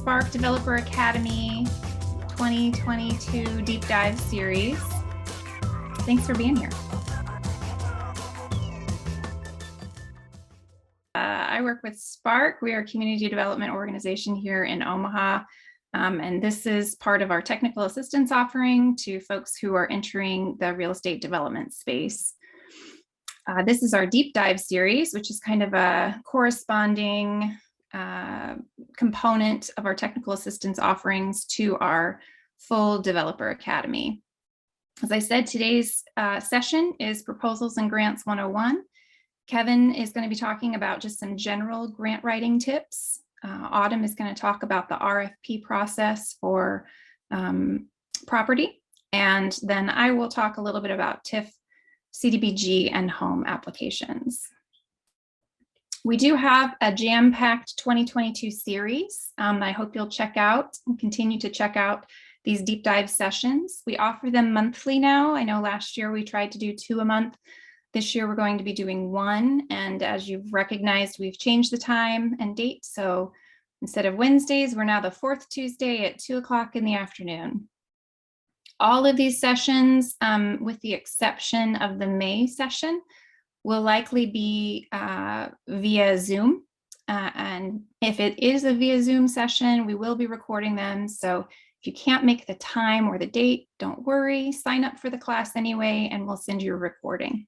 Spark Developer Academy 2022 Deep Dive Series. Thanks for being here. I work with Spark. We are a community development organization here in Omaha. And this is part of our technical assistance offering to folks who are entering the real estate development space. This is our deep dive series, which is kind of a corresponding component of our technical assistance offerings to our full Developer Academy. As I said, today's session is Proposals and Grants 101. Kevin is going to be talking about just some general grant writing tips. Autumn is going to talk about the RFP process for property. And then I will talk a little bit about TIF, CDBG, and home applications. We do have a jam-packed 2022 series. I hope you'll check out and continue to check out these deep dive sessions. We offer them monthly now. I know last year we tried to do 2 a month. This year we're going to be doing 1. And as you've recognized, we've changed the time and date. So instead of Wednesdays, we're now the 4th Tuesday at 2 o'clock in the afternoon. All of these sessions, with the exception of the May session, will likely be via Zoom. And if it is a via Zoom session, we will be recording them. So if you can't make the time or the date, don't worry, sign up for the class anyway, and we'll send you a recording.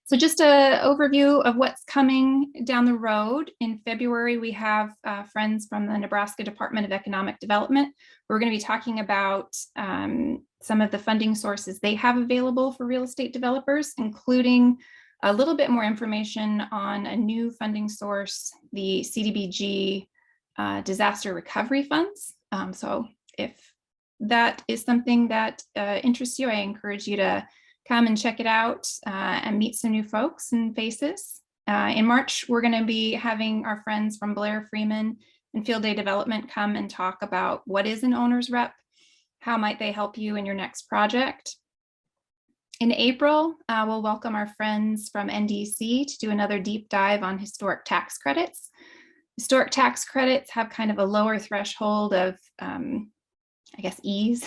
So just an overview of what's coming down the road. In February, we have friends from the Nebraska Department of Economic Development. We're going to be talking about some of the funding sources they have available for real estate developers, including a little bit more information on a new funding source, the CDBG disaster recovery funds. So if that is something that interests you, I encourage you to come and check it out and meet some new folks and faces. In March, we're going to be having our friends from Blair Freeman and Field Day Development come and talk about what is an owner's rep, how might they help you in your next project. In April, we'll welcome our friends from NDC to do another deep dive on historic tax credits. Historic tax credits have kind of a lower threshold of I guess, ease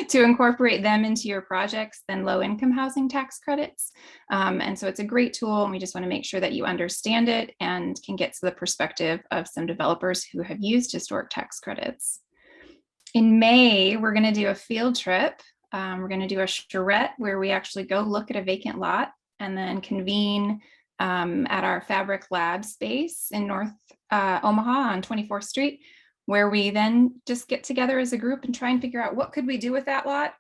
to incorporate them into your projects than low-income housing tax credits. And so it's a great tool, and we just want to make sure that you understand it and can get to the perspective of some developers who have used historic tax credits. In May, we're going to do a field trip. We're going to do a charrette where we actually go look at a vacant lot and then convene at our Fabric Lab space in North Omaha on 24th Street, where we then just get together as a group and try and figure out what could we do with that lot.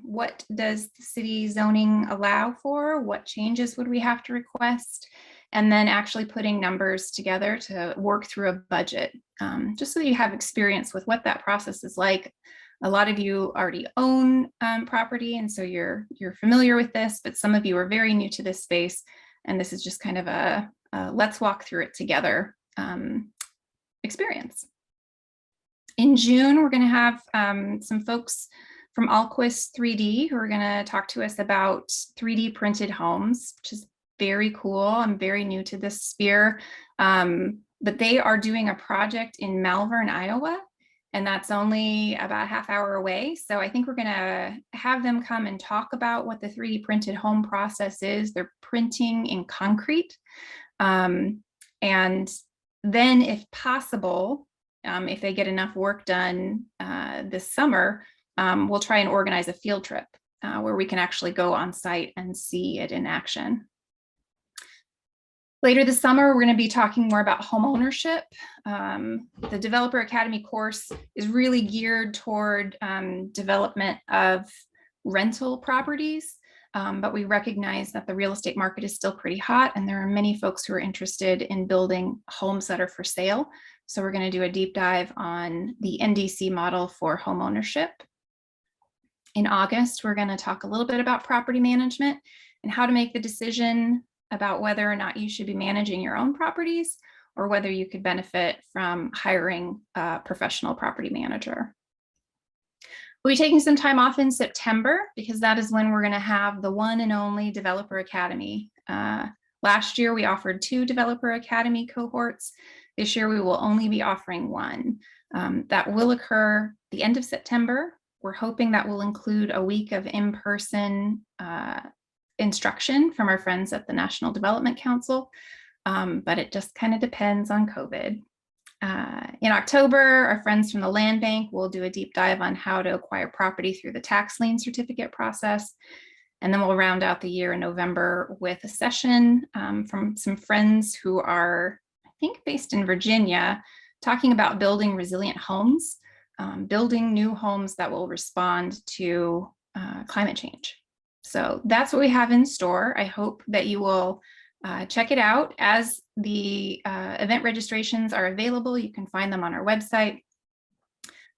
What does the city zoning allow for? What changes would we have to request? And then actually putting numbers together to work through a budget, just so that you have experience with what that process is like. A lot of you already own property, and so you're familiar with this, but some of you are very new to this space, and this is just kind of a let's walk through it together experience. In June, we're going to have some folks from Alquist 3D who are going to talk to us about 3D printed homes, which is very cool. I'm very new to this sphere, but they are doing a project in Malvern, Iowa, and that's only about a half hour away. So I think we're going to have them come and talk about what the 3D printed home process is. They're printing in concrete. And then, if possible, if they get enough work done this summer, we'll try and organize a field trip where we can actually go on site and see it in action. Later this summer, we're going to be talking more about home ownership. The Developer Academy course is really geared toward development of rental properties. But we recognize that the real estate market is still pretty hot, and there are many folks who are interested in building homes that are for sale. So we're going to do a deep dive on the NDC model for home ownership. In August, we're going to talk a little bit about property management and how to make the decision about whether or not you should be managing your own properties or whether you could benefit from hiring a professional property manager. We'll be taking some time off in September because that is when we're going to have the one and only Developer Academy. Last year, we offered 2 Developer Academy cohorts. This year, we will only be offering one. That will occur the end of September. We're hoping that will include a week of in-person instruction from our friends at the National Development Council, but it just kind of depends on COVID. In October, our friends from the Land Bank will do a deep dive on how to acquire property through the tax lien certificate process. And then we'll round out the year in November with a session from some friends who are, I think, based in Virginia, talking about building resilient homes, building new homes that will respond to climate change. So that's what we have in store. I hope that you will check it out. As the event registrations are available, you can find them on our website.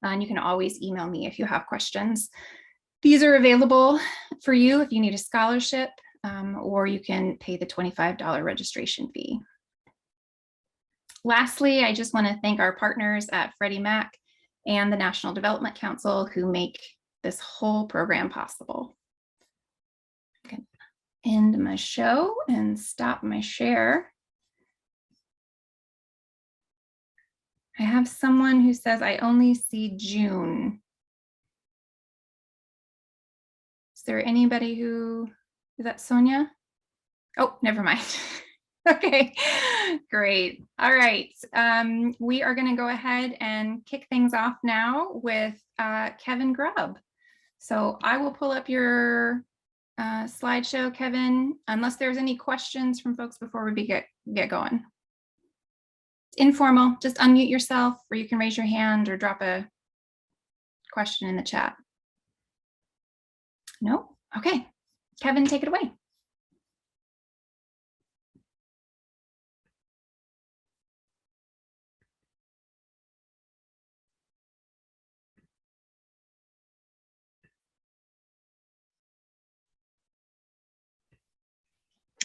And you can always email me if you have questions. These are available for you if you need a scholarship, or you can pay the $25 registration fee. Lastly, I just want to thank our partners at Freddie Mac and the National Development Council who make this whole program possible. I can end my show and stop my share. I have someone who says, I only see June. Is there anybody who, is that Sonia? Oh, never mind. Okay, great. All right, we are gonna go ahead and kick things off now with Kevin Grubb. So I will pull up your slideshow, Kevin, unless there's any questions from folks before we get going. Informal, just unmute yourself, or you can raise your hand or drop a question in the chat. No? Okay. Kevin, take it away.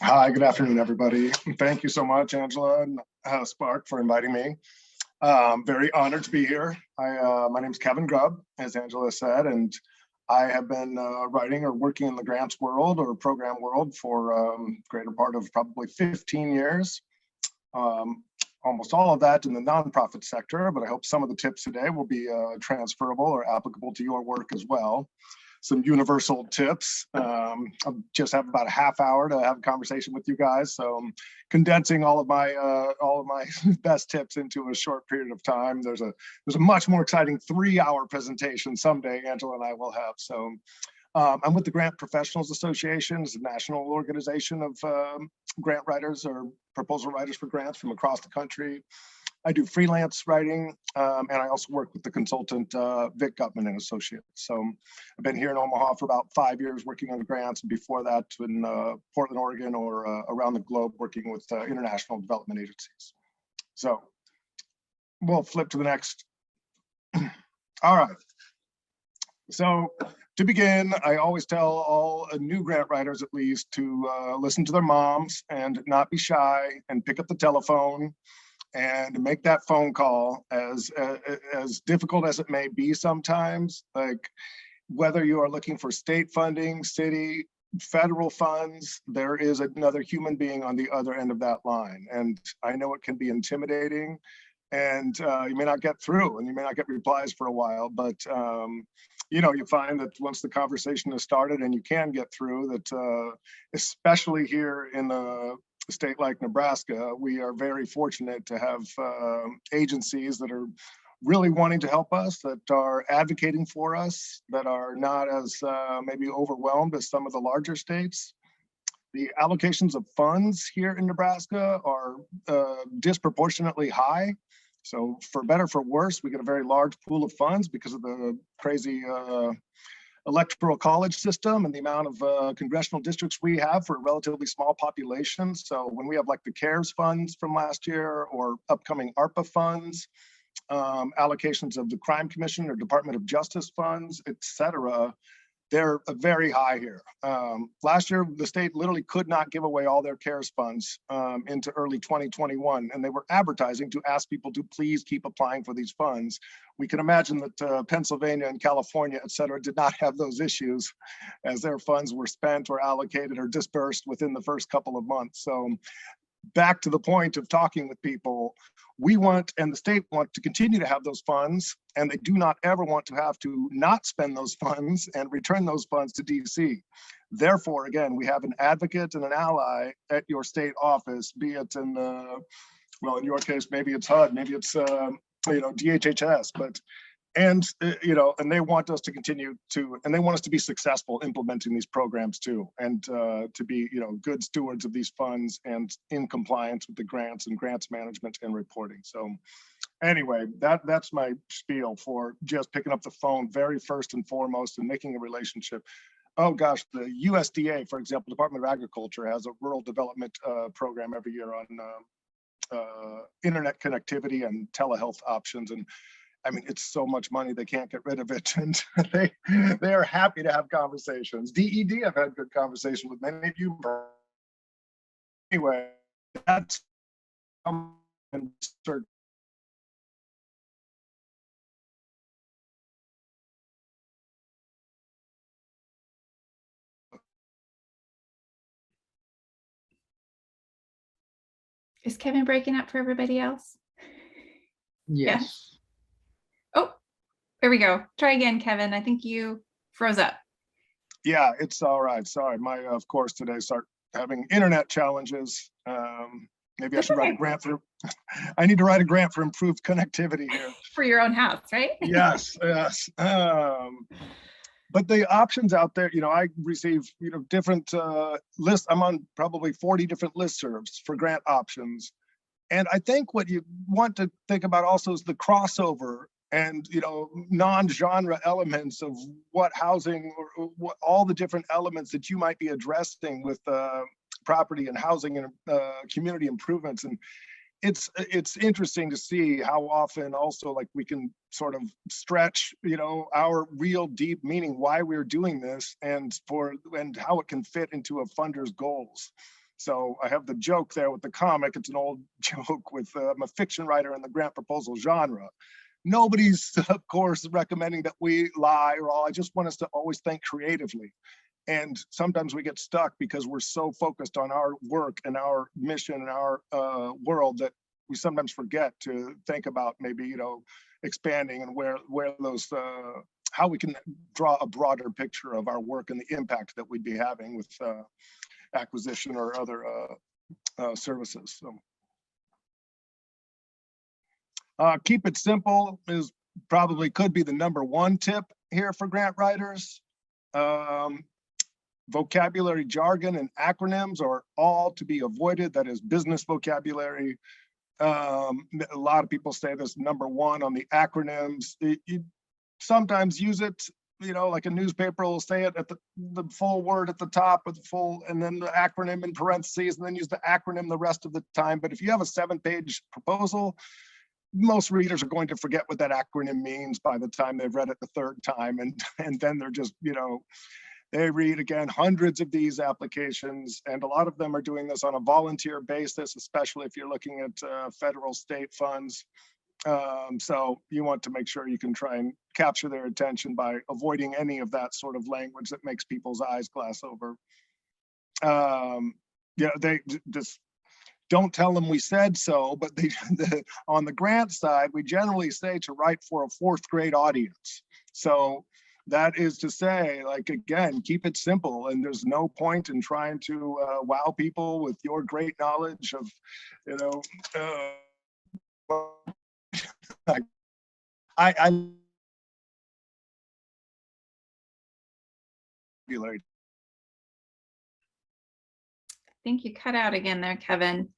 Hi, good afternoon, everybody. Thank you so much, Angela and Spark, for inviting me. Very honored to be here. My name is Kevin Grubb, as Angela said, and I have been writing or working in the grants world or program world for greater part of probably 15 years. Almost all of that in the nonprofit sector, but I hope some of the tips today will be transferable or applicable to your work as well. Some universal tips. I just have about a half hour to have a conversation with you guys, so I'm condensing all of my best tips into a short period of time. There's a much more exciting 3-hour presentation someday Angela and I will have. So I'm with the Grant Professionals Association. It's a national organization of grant writers or proposal writers for grants from across the country. I do freelance writing, and I also work with the consultant Vic Gutman and Associates. So I've been here in Omaha for about 5 years working on grants, and before that in Portland, Oregon, or around the globe working with international development agencies. So we'll flip to the next. All right. So to begin, I always tell all new grant writers, at least, to listen to their moms and not be shy and pick up the telephone and make that phone call, as difficult as it may be sometimes. Like, whether you are looking for state funding, city, federal funds, there is another human being on the other end of that line. And I know it can be intimidating, and you may not get through, and you may not get replies for a while, but you know, you find that once the conversation is started and you can get through, that especially here in a state like Nebraska, we are very fortunate to have agencies that are really wanting to help us, that are advocating for us, that are not as maybe overwhelmed as some of the larger states. The allocations of funds here in Nebraska are disproportionately high. So for better, for worse, we get a very large pool of funds because of the crazy electoral college system and the amount of congressional districts we have for a relatively small population. So when we have like the CARES funds from last year or upcoming ARPA funds, allocations of the Crime Commission or Department of Justice funds, et cetera, they're very high here. Last year, the state literally could not give away all their CARES funds into early 2021, and they were advertising to ask people to please keep applying for these funds. We can imagine that Pennsylvania and California, et cetera, did not have those issues, as their funds were spent or allocated or dispersed within the first couple of months. So back to the point of talking with people, we want, and the state want to continue to have those funds, and they do not ever want to have to not spend those funds and return those funds to DC. Therefore, again, we have an advocate and an ally at your state office, be it in the, well, in your case, maybe it's HUD, maybe it's, DHHS, but and and they want us to continue to, and they want us to be successful implementing these programs too, and to be good stewards of these funds and in compliance with the grants and grants management and reporting. So anyway, that's my spiel for just picking up the phone very first and foremost and making a relationship. Oh gosh, the USDA, for example, Department of Agriculture, has a rural development program every year on internet connectivity and telehealth options. And I mean, it's so much money, they can't get rid of it. And they are happy to have conversations. DED, I've had good conversations with many of you. Anyway, that's Is Kevin breaking up for everybody else? Yes. Oh, there we go. Try again, Kevin. I think you froze up. Yeah, it's all right. Sorry, my of course today start having internet challenges. Maybe I should write a grant for. I need to write a grant for improved connectivity here. For your own house, right? Yes, yes. But the options out there, I receive, different lists. I'm on probably 40 different listservs for grant options. And I think what you want to think about also is the crossover and, non-genre elements of what housing or what all the different elements that you might be addressing with property and housing and community improvements. And it's interesting to see how often also like we can sort of stretch our real deep meaning why we're doing this and how it can fit into a funder's goals. So I have the joke there with the comic. It's an old joke with I'm a fiction writer in the grant proposal genre. Nobody's of course recommending that we lie or all. I just want us to always think creatively. And sometimes we get stuck because we're so focused on our work and our mission and our world that we sometimes forget to think about maybe, expanding and where those, how we can draw a broader picture of our work and the impact that we'd be having with acquisition or other services. So keep it simple is probably could be the #1 tip here for grant writers. Vocabulary, jargon, and acronyms are all to be avoided. That is business vocabulary. A lot of people say this #1 on the acronyms. You sometimes use it, like a newspaper will say it at the full word at the top with the full, and then the acronym in parentheses, and then use the acronym the rest of the time. But if you have a 7-page proposal, most readers are going to forget what that acronym means by the time they've read it the 3rd time. And then they're just, they read again hundreds of these applications, and a lot of them are doing this on a volunteer basis, especially if you're looking at federal state funds. So you want to make sure you can try and capture their attention by avoiding any of that sort of language that makes people's eyes glass over. They just don't tell them we said so, but on the grant side, we generally say to write for a 4th grade audience. So that is to say, like, again, keep it simple, and there's no point in trying to wow people with your great knowledge of, I think you cut out again there, Kevin.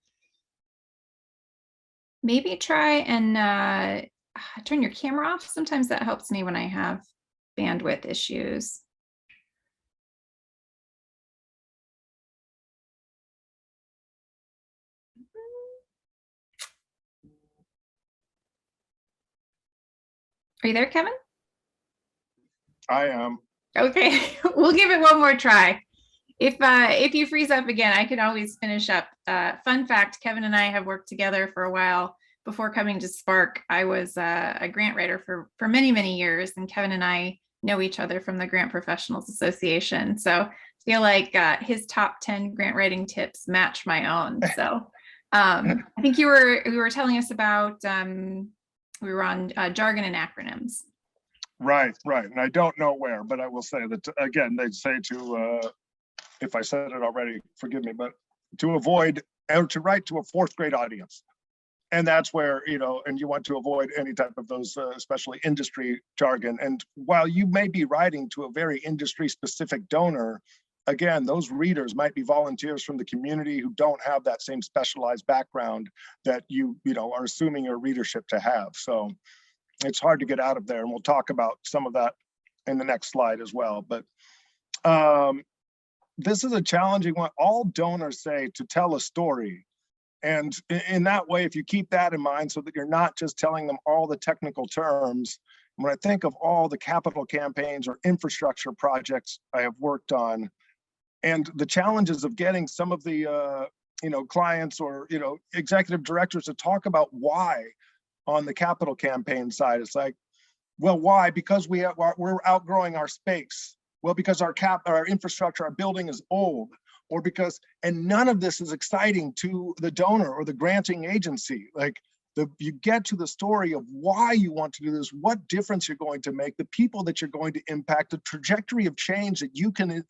Maybe try and turn your camera off. Sometimes that helps me when I have bandwidth issues. Are you there, Kevin? I am. Okay, we'll give it one more try. If you freeze up again, I can always finish up. Fun fact, Kevin and I have worked together for a while. Before coming to Spark, I was a grant writer for many, many years, and Kevin and I know each other from the Grant Professionals Association. So I feel like his top 10 grant writing tips match my own. So I think you were telling us about we were on jargon and acronyms. Right. And I don't know where, but I will say that, again, they say to, if I said it already, forgive me, but to avoid or to write to a fourth grade audience. And that's where, and you want to avoid any type of those, especially industry jargon. And while you may be writing to a very industry specific donor, again, those readers might be volunteers from the community who don't have that same specialized background that you are assuming your readership to have. So it's hard to get out of there. And we'll talk about some of that in the next slide as well. But this is a challenging one. All donors say to tell a story. And in that way, if you keep that in mind so that you're not just telling them all the technical terms, when I think of all the capital campaigns or infrastructure projects I have worked on, and the challenges of getting some of the clients or executive directors to talk about why on the capital campaign side, it's like, well, why? Because we're outgrowing our space. Well, because our infrastructure, our building is old, or because, and none of this is exciting to the donor or the granting agency. Like you get to the story of why you want to do this, what difference you're going to make, the people that you're going to impact, the trajectory of change that you can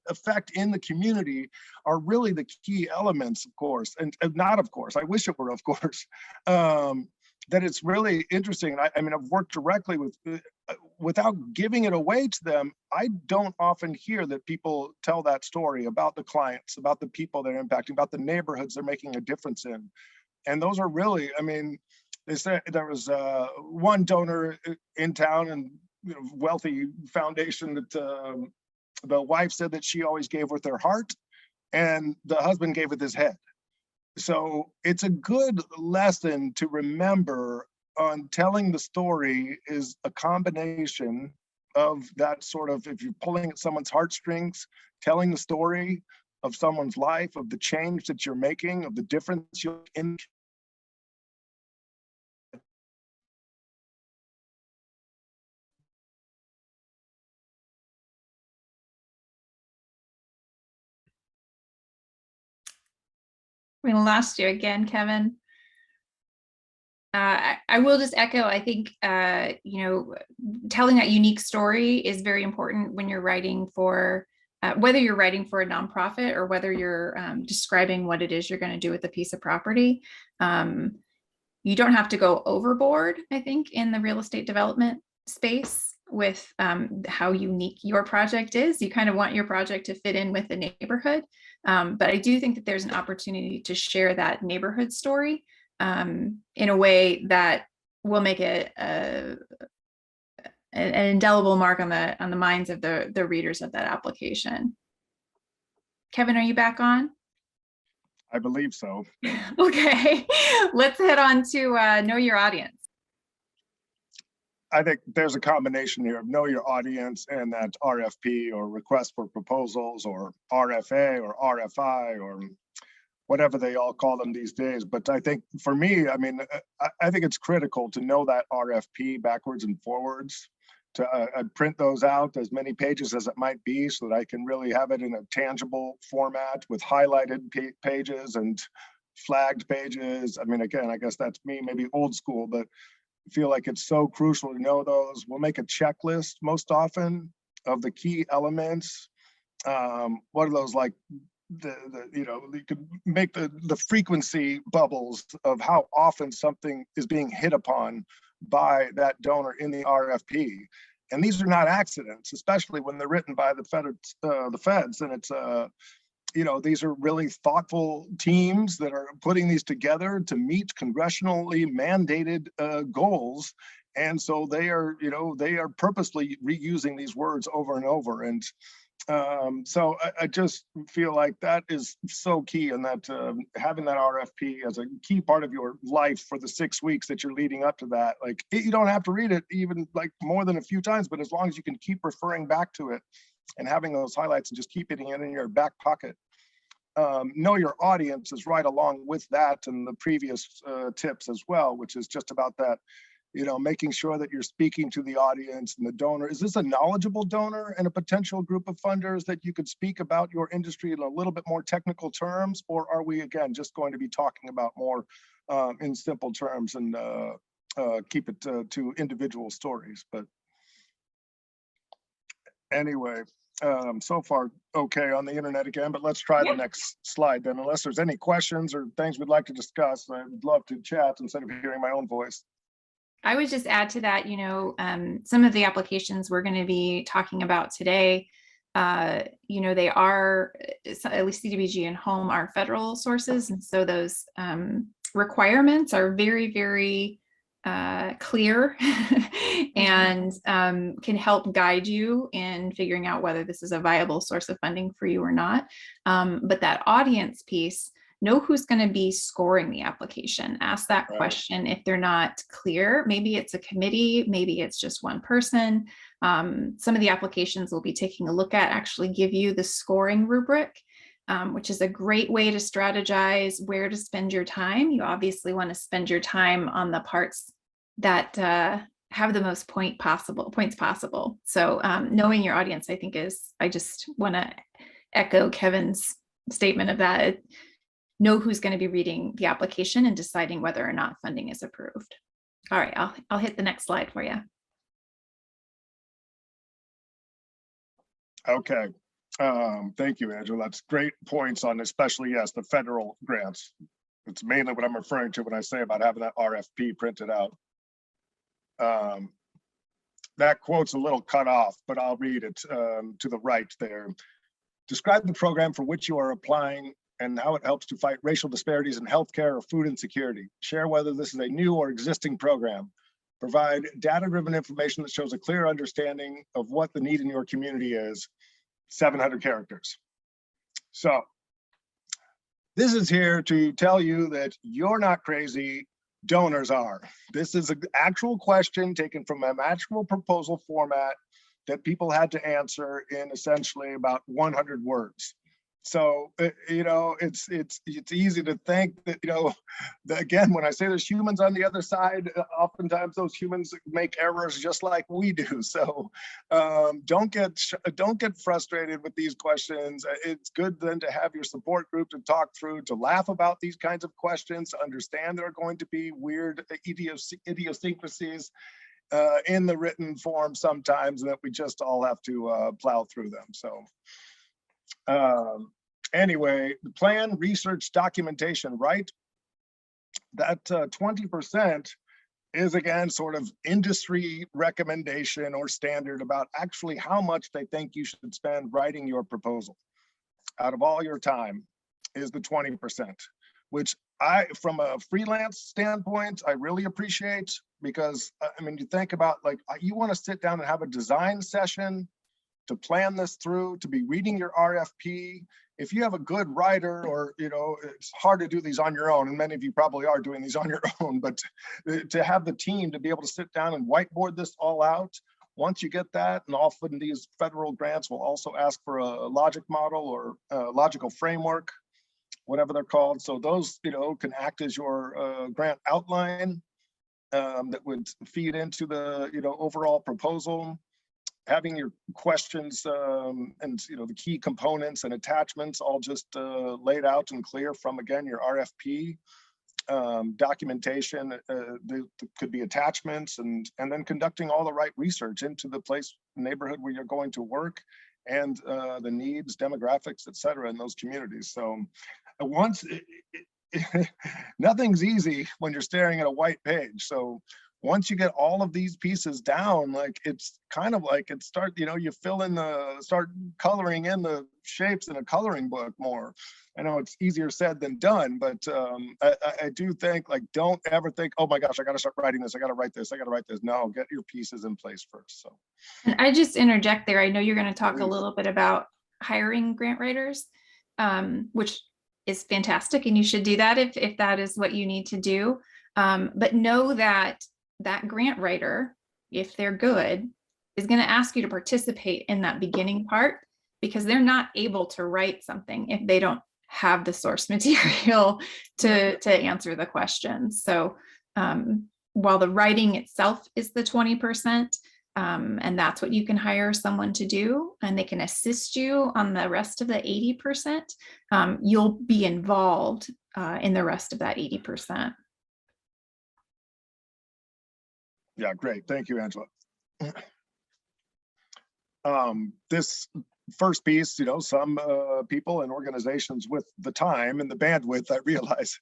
affect in the community are really the key elements, of course, and not of course, I wish it were of course, that it's really interesting. I mean, I've worked directly with, without giving it away to them, I don't often hear that people tell that story about the clients, about the people they're impacting, about the neighborhoods they're making a difference in. And those are really, I mean, they said there was one donor in town and wealthy foundation that the wife said that she always gave with her heart and the husband gave with his head. So it's a good lesson to remember on telling the story is a combination of that sort of, if you're pulling at someone's heartstrings, telling the story of someone's life, of the change that you're making, of the difference you're in. We lost you again, Kevin. I will just echo, I think, telling that unique story is very important when you're writing for, whether you're writing for a nonprofit or whether you're describing what it is you're going to do with a piece of property. You don't have to go overboard, I think, in the real estate development space with how unique your project is. You kind of want your project to fit in with the neighborhood. But I do think that there's an opportunity to share that neighborhood story in a way that will make it an indelible mark on the minds of the readers of that application. Kevin, are you back on? I believe so. Okay, let's head on to know your audience. I think there's a combination here of know your audience and that RFP or request for proposals or RFA or RFI or whatever they all call them these days. But I think for me, I mean, I think it's critical to know that RFP backwards and forwards, to print those out as many pages as it might be so that I can really have it in a tangible format with highlighted pages and flagged pages. I mean, again, I guess that's me, maybe old school, but I feel like it's so crucial to know those. We'll make a checklist most often of the key elements. What are those like? You could make the frequency bubbles of how often something is being hit upon by that donor in the RFP. And these are not accidents, especially when they're written by the feds. And it's these are really thoughtful teams that are putting these together to meet congressionally mandated goals. And so they are purposely reusing these words over and over. And so I just feel like that is so key, and that having that RFP as a key part of your life for the 6 weeks that you're leading up to that, like you don't have to read it even like more than a few times, but as long as you can keep referring back to it and having those highlights and just keeping it in your back pocket. Know your audience is right along with that and the previous tips as well, which is just about that making sure that you're speaking to the audience and the donor. Is this a knowledgeable donor and a potential group of funders that you could speak about your industry in a little bit more technical terms? Or are we, again, just going to be talking about more in simple terms and keep it to individual stories? But anyway, so far, okay on the internet again, but let's try the next slide then. Unless there's any questions or things we'd like to discuss, I'd love to chat instead of hearing my own voice. I would just add to that, some of the applications we're going to be talking about today, they are, at least CDBG and Home are federal sources. And so those requirements are very, very clear and can help guide you in figuring out whether this is a viable source of funding for you or not. But that audience piece, know who's going to be scoring the application. Ask that question if they're not clear. Maybe it's a committee, maybe it's just one person. Some of the applications we'll be taking a look at actually give you the scoring rubric, which is a great way to strategize where to spend your time. You obviously want to spend your time on the parts that have the most points possible. So knowing your audience, I think I just want to echo Kevin's statement of that. Know who's going to be reading the application and deciding whether or not funding is approved. All right, I'll hit the next slide for you. Okay, thank you, Angela. That's great points on, especially, yes, the federal grants. It's mainly what I'm referring to when I say about having that RFP printed out. That quote's a little cut off, but I'll read it to the right there. Describe the program for which you are applying and how it helps to fight racial disparities in healthcare or food insecurity. Share whether this is a new or existing program. Provide data-driven information that shows a clear understanding of what the need in your community is. 700 characters. So this is here to tell you that you're not crazy, donors are. This is an actual question taken from an actual proposal format that people had to answer in essentially about 100 words. So, it's easy to think that, that again, when I say there's humans on the other side, oftentimes those humans make errors just like we do. So don't get frustrated with these questions. It's good then to have your support group to talk through, to laugh about these kinds of questions, to understand there are going to be weird idiosyncrasies in the written form sometimes, and that we just all have to plow through them. So anyway, the plan, research, documentation, right? That 20% is, again, sort of industry recommendation or standard about actually how much they think you should spend writing your proposal out of all your time is the 20%, which from a freelance standpoint, I really appreciate, because I mean, you think about, like, you want to sit down and have a design session to plan this through, to be reading your RFP. If you have a good writer, or, it's hard to do these on your own, and many of you probably are doing these on your own, but to have the team to be able to sit down and whiteboard this all out, once you get that, and often these federal grants will also ask for a logic model or a logical framework, whatever they're called. So those, can act as your grant outline that would feed into the, overall proposal. Having your questions and the key components and attachments all just laid out and clear from, again, your RFP. Documentation, there could be attachments, and then conducting all the right research into the neighborhood where you're going to work, and the needs, demographics, et cetera, in those communities. So nothing's easy when you're staring at a white page. So once you get all of these pieces down, like, it's kind of like you start coloring in the shapes in a coloring book more. I know it's easier said than done, but I do think, like, don't ever think, oh my gosh, I got to start writing this. I got to write this. I got to write this. No, get your pieces in place first. So, and I just interject there. I know you're going to talk a little bit about hiring grant writers, which is fantastic, and you should do that if that is what you need to do. But know that grant writer, if they're good, is going to ask you to participate in that beginning part, because they're not able to write something if they don't have the source material to answer the questions. So while the writing itself is the 20%, and that's what you can hire someone to do, and they can assist you on the rest of the 80%, you'll be involved in the rest of that 80%. Yeah, great. Thank you, Angela. This first piece, some people and organizations with the time and the bandwidth, I realize,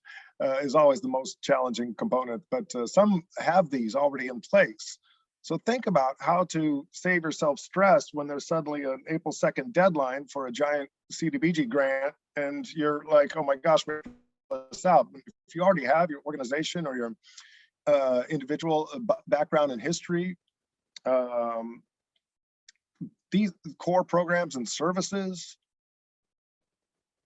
is always the most challenging component, but some have these already in place. So think about how to save yourself stress when there's suddenly an April 2nd deadline for a giant CDBG grant, and you're like, oh my gosh, we're this out. If you already have your organization or your individual background and history, these core programs and services,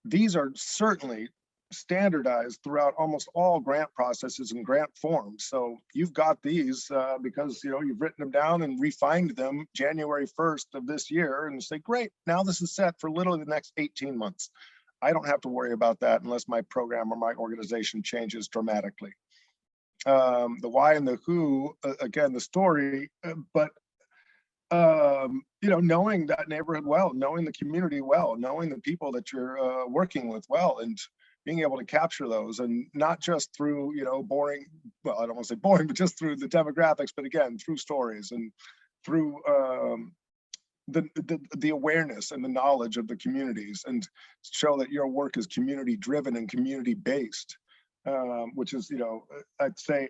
these are certainly standardized throughout almost all grant processes and grant forms. So you've got these because you've written them down and refined them January 1st of this year, and say, great, now this is set for literally the next 18 months. I don't have to worry about that unless my program or my organization changes dramatically. The why and the who, again, the story, but knowing that neighborhood well, knowing the community well, knowing the people that you're working with well, and being able to capture those, and not just through boring, well, I don't want to say boring, but just through the demographics, but again, through stories and through the awareness and the knowledge of the communities, and show that your work is community driven and community based. Which is, I'd say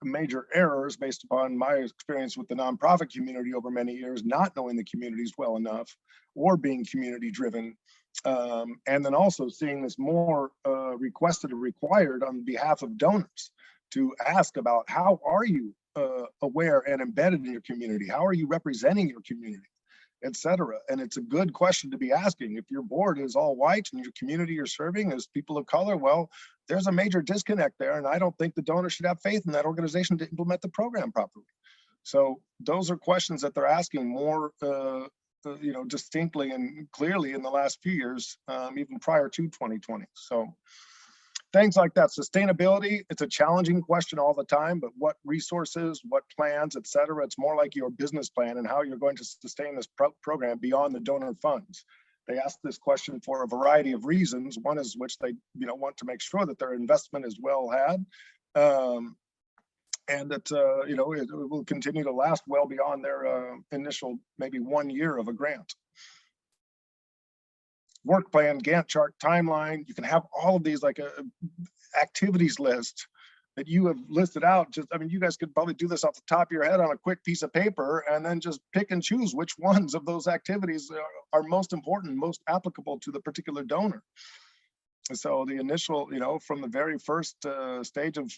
major errors based upon my experience with the nonprofit community over many years, not knowing the communities well enough or being community driven. And then also seeing this more requested or required on behalf of donors to ask about how are you aware and embedded in your community? How are you representing your community, etc. And it's a good question to be asking. If your board is all white and your community you're serving is people of color, well, there's a major disconnect there, and I don't think the donor should have faith in that organization to implement the program properly. So those are questions that they're asking more distinctly and clearly in the last few years, even prior to 2020. So things like that. Sustainability, it's a challenging question all the time, but what resources, what plans, et cetera, it's more like your business plan and how you're going to sustain this program beyond the donor funds. They ask this question for a variety of reasons. One is which they want to make sure that their investment is well had, and that it will continue to last well beyond their initial maybe 1 year of a grant. Work plan, Gantt chart, timeline. You can have all of these like a activities list that you have listed out. You guys could probably do this off the top of your head on a quick piece of paper, and then just pick and choose which ones of those activities are most important, most applicable to the particular donor. So the initial, from the very first stage of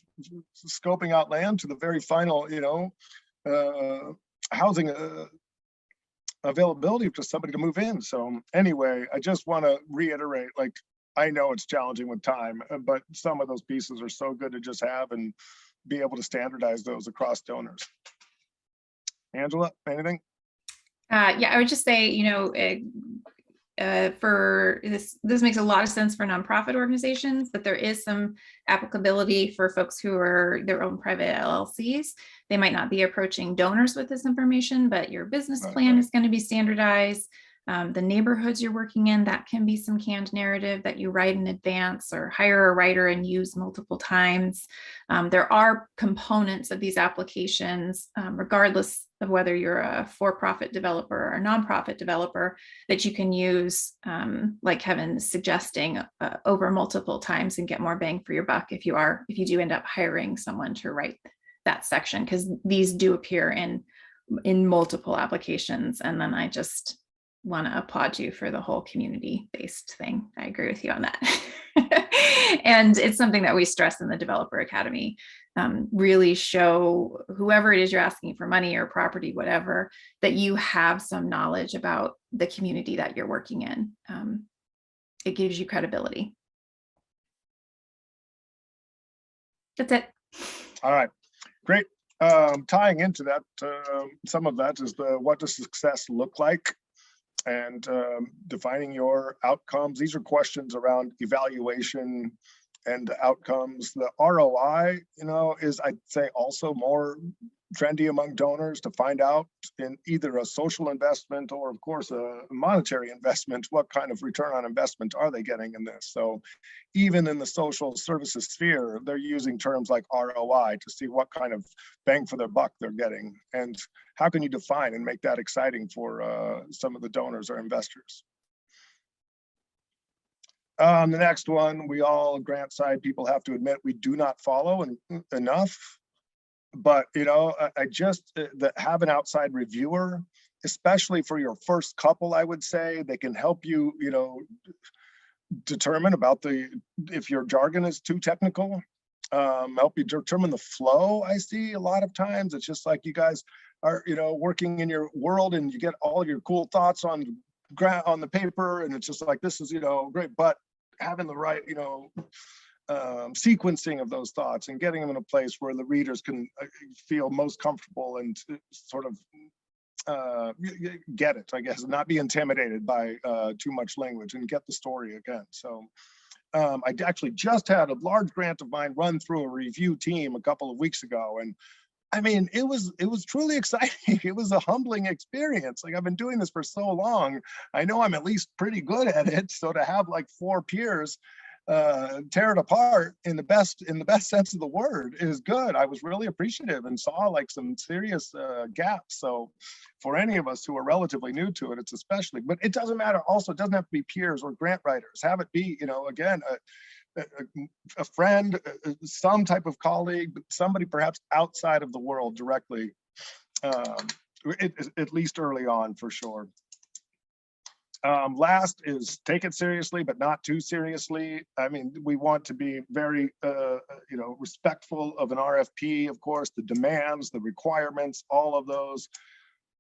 scoping out land to the very final, housing availability for somebody to move in. So anyway, I just want to reiterate, I know it's challenging with time, but some of those pieces are so good to just have and be able to standardize those across donors. Angela, anything? Yeah, I would just say, for this makes a lot of sense for nonprofit organizations, but there is some applicability for folks who are their own private LLCs. They might not be approaching donors with this information, but your business plan is going to be standardized. The neighborhoods you're working in, that can be some canned narrative that you write in advance or hire a writer and use multiple times. There are components of these applications, regardless of whether you're a for-profit developer or a nonprofit developer, that you can use, like Kevin's suggesting, over multiple times and get more bang for your buck if you do end up hiring someone to write that section, because these do appear in multiple applications. And then I just want to applaud you for the whole community-based thing. I agree with you on that. And it's something that we stress in the Developer Academy. Really show whoever it is you're asking for money or property, whatever, that you have some knowledge about the community that you're working in. It gives you credibility. That's it. All right, great. Tying into that, some of that is what does success look like? And defining your outcomes. These are questions around evaluation, and outcomes. The ROI, is, I'd say, also more trendy among donors to find out in either a social investment or, of course, a monetary investment, what kind of return on investment are they getting in this? So even in the social services sphere, they're using terms like ROI to see what kind of bang for their buck they're getting. And how can you define and make that exciting for some of the donors or investors? The next one, we all grant side people have to admit we do not follow enough. But I just have an outside reviewer, especially for your first couple. I would say they can help you, determine about if your jargon is too technical. Help you determine the flow. I see a lot of times it's just like you guys are, working in your world and you get all your cool thoughts on the paper, and it's just like, this is, great, but having the right, sequencing of those thoughts and getting them in a place where the readers can feel most comfortable and sort of get it, I guess, not be intimidated by too much language and get the story again. So I actually just had a large grant of mine run through a review team a couple of weeks ago, and I mean, it was truly exciting. It was a humbling experience. Like, I've been doing this for so long, I know I'm at least pretty good at it. So to have like 4 peers tear it apart in the best sense of the word is good. I was really appreciative and saw like some serious gaps. So for any of us who are relatively new to it, it's especially, but it doesn't matter. Also, it doesn't have to be peers or grant writers. Have it be, again, a friend, some type of colleague, but somebody perhaps outside of the world directly, at least early on, for sure. Last is take it seriously, but not too seriously. I mean, we want to be very, respectful of an RFP, of course, the demands, the requirements, all of those.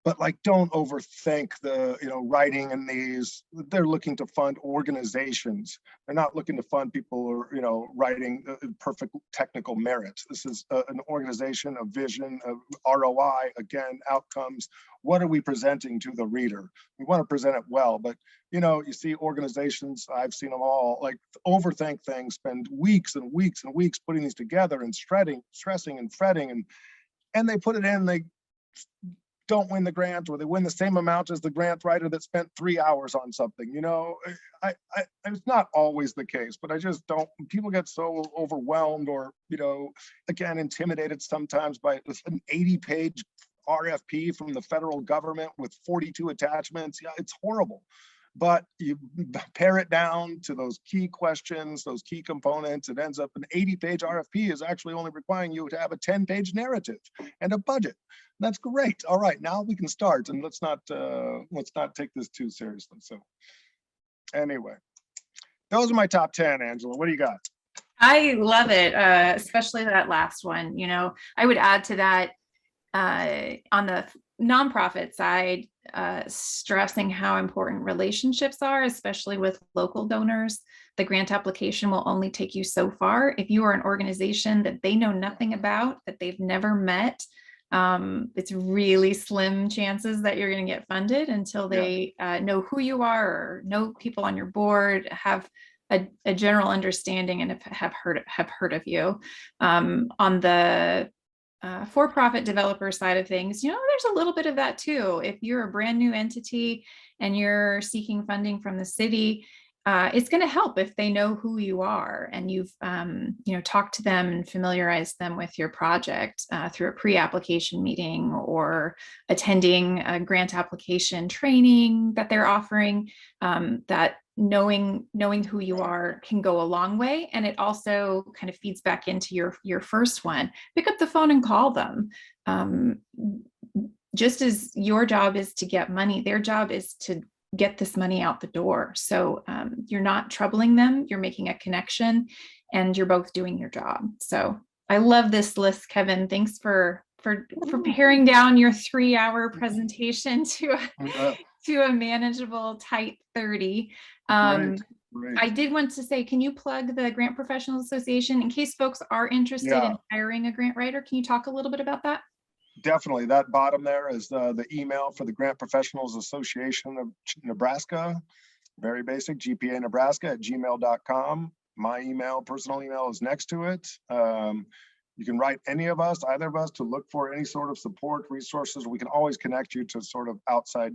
But like, don't overthink the, writing in these. They're looking to fund organizations. They're not looking to fund people who are, writing perfect technical merits. This is an organization, a vision, of ROI, again, outcomes. What are we presenting to the reader? We want to present it well, but you see organizations, I've seen them all, like overthink things, spend weeks and weeks and weeks putting these together and stressing and fretting, and they put it in, they don't win the grant, or they win the same amount as the grant writer that spent 3 hours on something. It's not always the case, but I just don't, people get so overwhelmed or, again, intimidated sometimes by an 80-page RFP from the federal government with 42 attachments. Yeah, it's horrible. But you pare it down to those key questions, those key components, it ends up an 80-page RFP is actually only requiring you to have a 10-page narrative and a budget. That's great. All right, now we can start, and let's not take this too seriously. So anyway, those are my top 10. Angela, what do you got? I love it, especially that last one. I would add to that, on the nonprofit side, stressing how important relationships are, especially with local donors. The grant application will only take you so far. If you are an organization that they know nothing about, that they've never met, it's really slim chances that you're going to get funded until they know who you are, or know people on your board, have a general understanding, and have heard of you. On the for-profit developer side of things, there's a little bit of that too. If you're a brand new entity and you're seeking funding from the city, it's going to help if they know who you are and you've talked to them and familiarized them with your project through a pre-application meeting or attending a grant application training that they're offering. That knowing who you are can go a long way, and it also kind of feeds back into your first one. Pick up the phone and call them. Just as your job is to get money, their job is to get this money out the door. So you're not troubling them, you're making a connection, and you're both doing your job. So I love this list, Kevin. Thanks for paring down your 3-hour presentation to a manageable tight 30. Great. I did want to say, can you plug the Grant Professionals Association in case folks are interested in hiring a grant writer? Can you talk a little bit about that? Definitely. That bottom there is the email for the Grant Professionals Association of Nebraska. Very basic, GPA Nebraska at gmail.com. My personal email is next to it. You can write either of us, to look for any sort of support resources. We can always connect you to sort of outside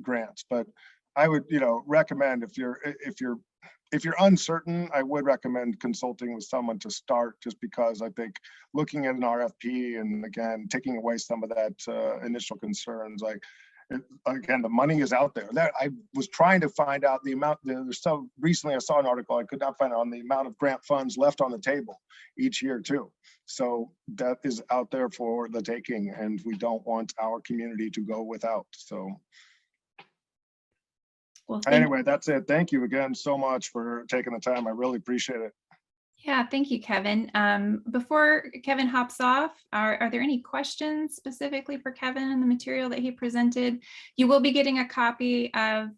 grants. But I would, recommend if you're uncertain, I would recommend consulting with someone to start, just because I think looking at an RFP and again, taking away some of that initial concerns, again, the money is out there. That I was trying to find out the amount. Recently I saw an article, I could not find out on the amount of grant funds left on the table each year too. So that is out there for the taking, and we don't want our community to go without. So Well, anyway, that's it. Thank you again so much for taking the time. I really appreciate it. Yeah, thank you, Kevin. Before Kevin hops off, are there any questions specifically for Kevin and the material that he presented? You will be getting a copy of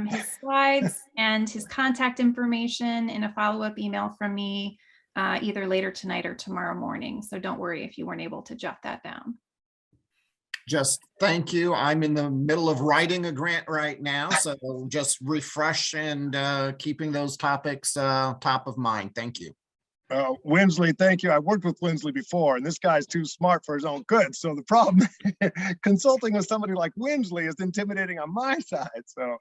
his slides and his contact information in a follow-up email from me either later tonight or tomorrow morning. So don't worry if you weren't able to jot that down. Just thank you. I'm in the middle of writing a grant right now, so just refresh and keeping those topics top of mind. Thank you. Winsley, thank you. I worked with Winsley before, and this guy's too smart for his own good. So the problem, consulting with somebody like Winsley is intimidating on my side. So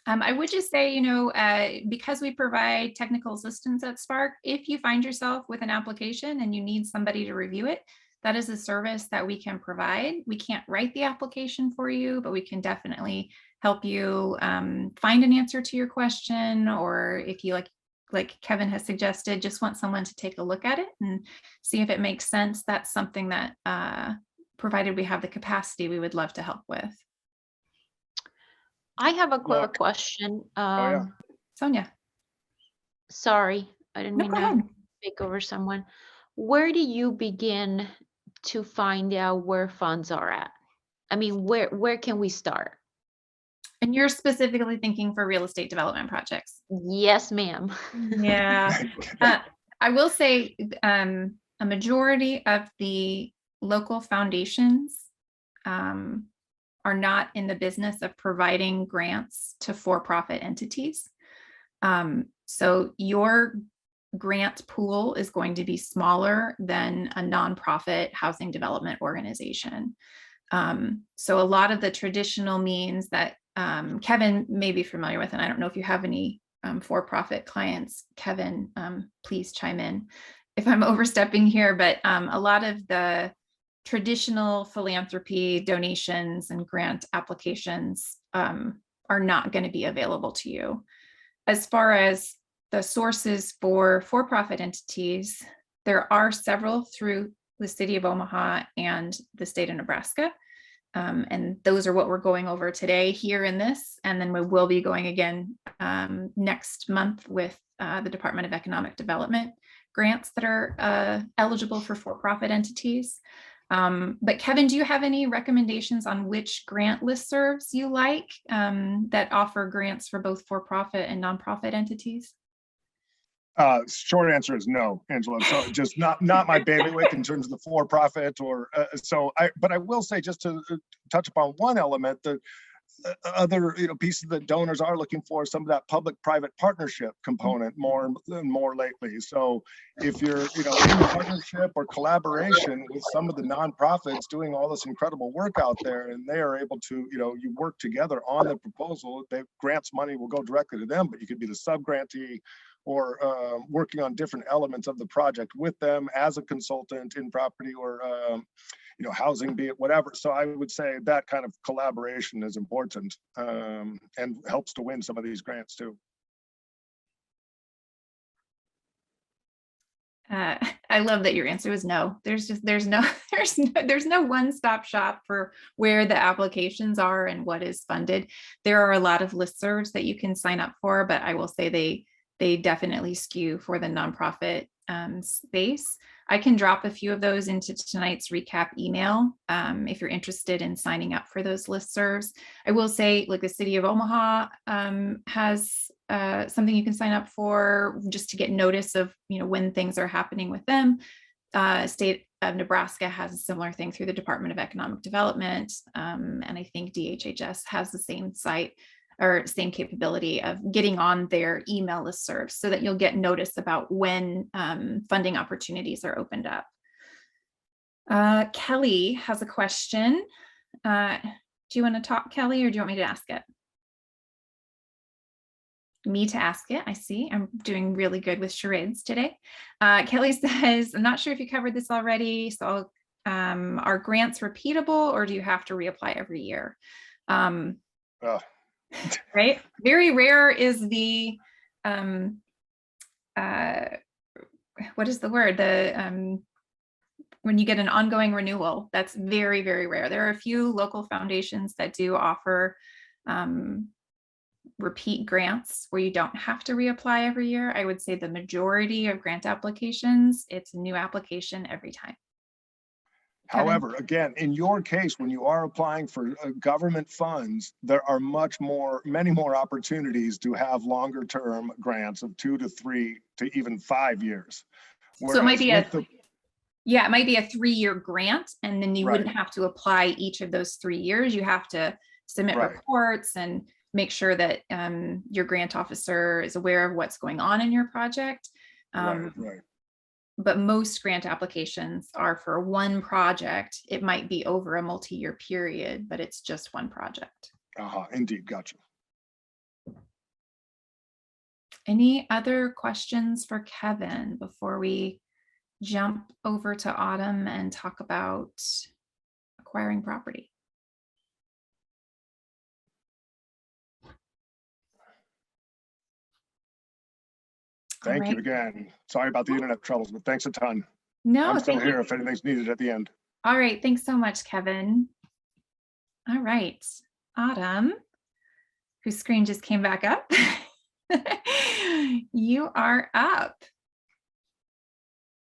I would just say, because we provide technical assistance at Spark, if you find yourself with an application and you need somebody to review it, that is a service that we can provide. We can't write the application for you, but we can definitely help you find an answer to your question, or if you like Kevin has suggested, just want someone to take a look at it and see if it makes sense. That's something that, provided we have the capacity, we would love to help with. I have a quick question. yeah. Sonia. Sorry, I didn't No, mean go to ahead. take over someone. Where do you begin to find out where funds are at? I mean, where can we start? And you're specifically thinking for real estate development projects? Yes, ma'am. Yeah. I will say a majority of the local foundations are not in the business of providing grants to for-profit entities. So your grant pool is going to be smaller than a nonprofit housing development organization. So a lot of the traditional means that Kevin may be familiar with, and I don't know if you have any for-profit clients, Kevin, please chime in if I'm overstepping here, but a lot of the traditional philanthropy donations and grant applications are not going to be available to you. As far as the sources for for-profit entities, there are several through the city of Omaha and the state of Nebraska. And those are what we're going over today here in this. And then we will be going again next month with the Department of Economic Development grants that are eligible for for-profit entities. But Kevin, do you have any recommendations on which grant listservs you like that offer grants for both for-profit and nonprofit entities? Short answer is no, Angela. So just not my bailiwick in terms of the for-profit or but I will say, just to touch upon one element, the other pieces that donors are looking for, some of that public-private partnership component more and more lately. So if you're in partnership or collaboration with some of the nonprofits doing all this incredible work out there, and they are able to you work together on the proposal, the grants money will go directly to them, but you could be the sub-grantee or working on different elements of the project with them as a consultant in property or housing, be it whatever. So I would say that kind of collaboration is important and helps to win some of these grants too. I love that your answer was no. There's no one-stop shop for where the applications are and what is funded. There are a lot of listservs that you can sign up for, but I will say they definitely skew for the nonprofit space. I can drop a few of those into tonight's recap email if you're interested in signing up for those listservs. I will say, like, the city of Omaha has something you can sign up for just to get notice of when things are happening with them. State of Nebraska has a similar thing through the Department of Economic Development, and I think DHHS has the same site. or same capability of getting on their email listserv so that you'll get notice about when funding opportunities are opened up. Kelly has a question. Do you want to talk, Kelly, or do you want me to ask it? Me to ask it. I see. I'm doing really good with charades today. Kelly says, I'm not sure if you covered this already. So are grants repeatable, or do you have to reapply every year? Right. Very rare is the, what is the word? When you get an ongoing renewal, that's very, very rare. There are a few local foundations that do offer repeat grants where you don't have to reapply every year. I would say the majority of grant applications, it's a new application every time. Kevin? However, again, in your case, when you are applying for government funds, there are many more opportunities to have longer term grants of 2 to 3 to even 5 years. So it might be Whereas with yeah, it might be a 3-year grant, and then you Right. wouldn't have to apply each of those 3 years. You have to submit Right. reports and make sure that your grant officer is aware of what's going on in your project. Right. But most grant applications are for one project. It might be over a multi-year period, but it's just one project. Indeed, gotcha. Any other questions for Kevin before we jump over to Autumn and talk about acquiring property? Thank you Alright. again. Sorry about the internet troubles, but thanks a ton. No, I'm still thank you. here if anything's needed at the end. All right, thanks so much, Kevin. All right, Autumn, whose screen just came back up. You are up.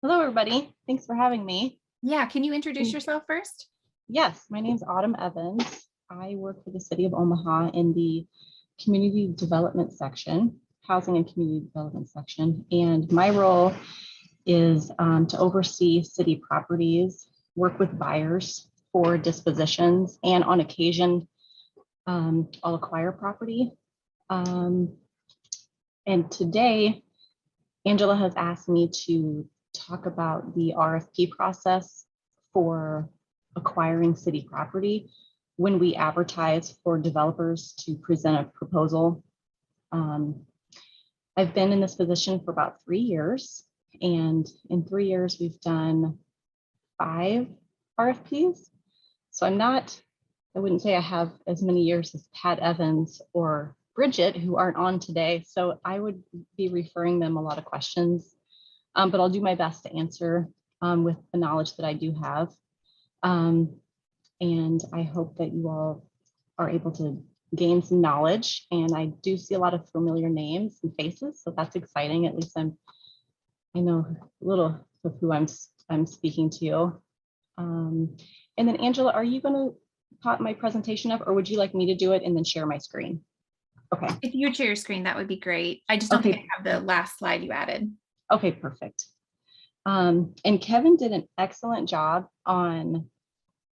Hello, everybody. Thanks for having me. Yeah, can you introduce yourself first? Yes, my name is Autumn Evans. I work for the City of Omaha in the Community Development section, Housing and Community Development section. And my role is to oversee city properties, work with buyers for dispositions, and on occasion, I'll acquire property. And today, Angela has asked me to talk about the RFP process for acquiring city property when we advertise for developers to present a proposal. I've been in this position for about 3 years, and in 3 years, we've done 5 RFPs. So I wouldn't say I have as many years as Pat Evans or Bridget, who aren't on today. So I would be referring them a lot of questions, but I'll do my best to answer with the knowledge that I do have. And I hope that you all are able to gain some knowledge. And I do see a lot of familiar names and faces, so that's exciting. At least I know a little of who I'm speaking to. And then Angela, are you going to pop my presentation up, or would you like me to do it and then share my screen? Okay. If you would share your screen, that would be great. I just don't think I have the last slide you added. Okay, perfect. And Kevin did an excellent job on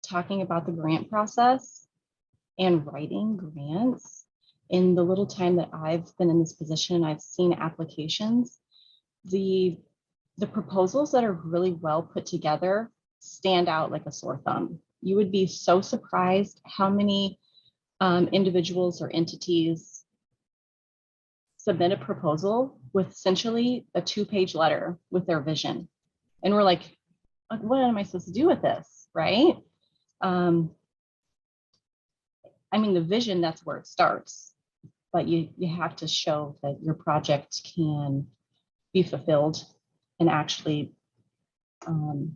talking about the grant process and writing grants. In the little time that I've been in this position, I've seen applications. The proposals that are really well put together stand out like a sore thumb. You would be so surprised how many individuals or entities submit a proposal with essentially a 2-page letter with their vision. And we're like, what am I supposed to do with this, right? I mean, the vision, that's where it starts, but you have to show that your project can be fulfilled and actually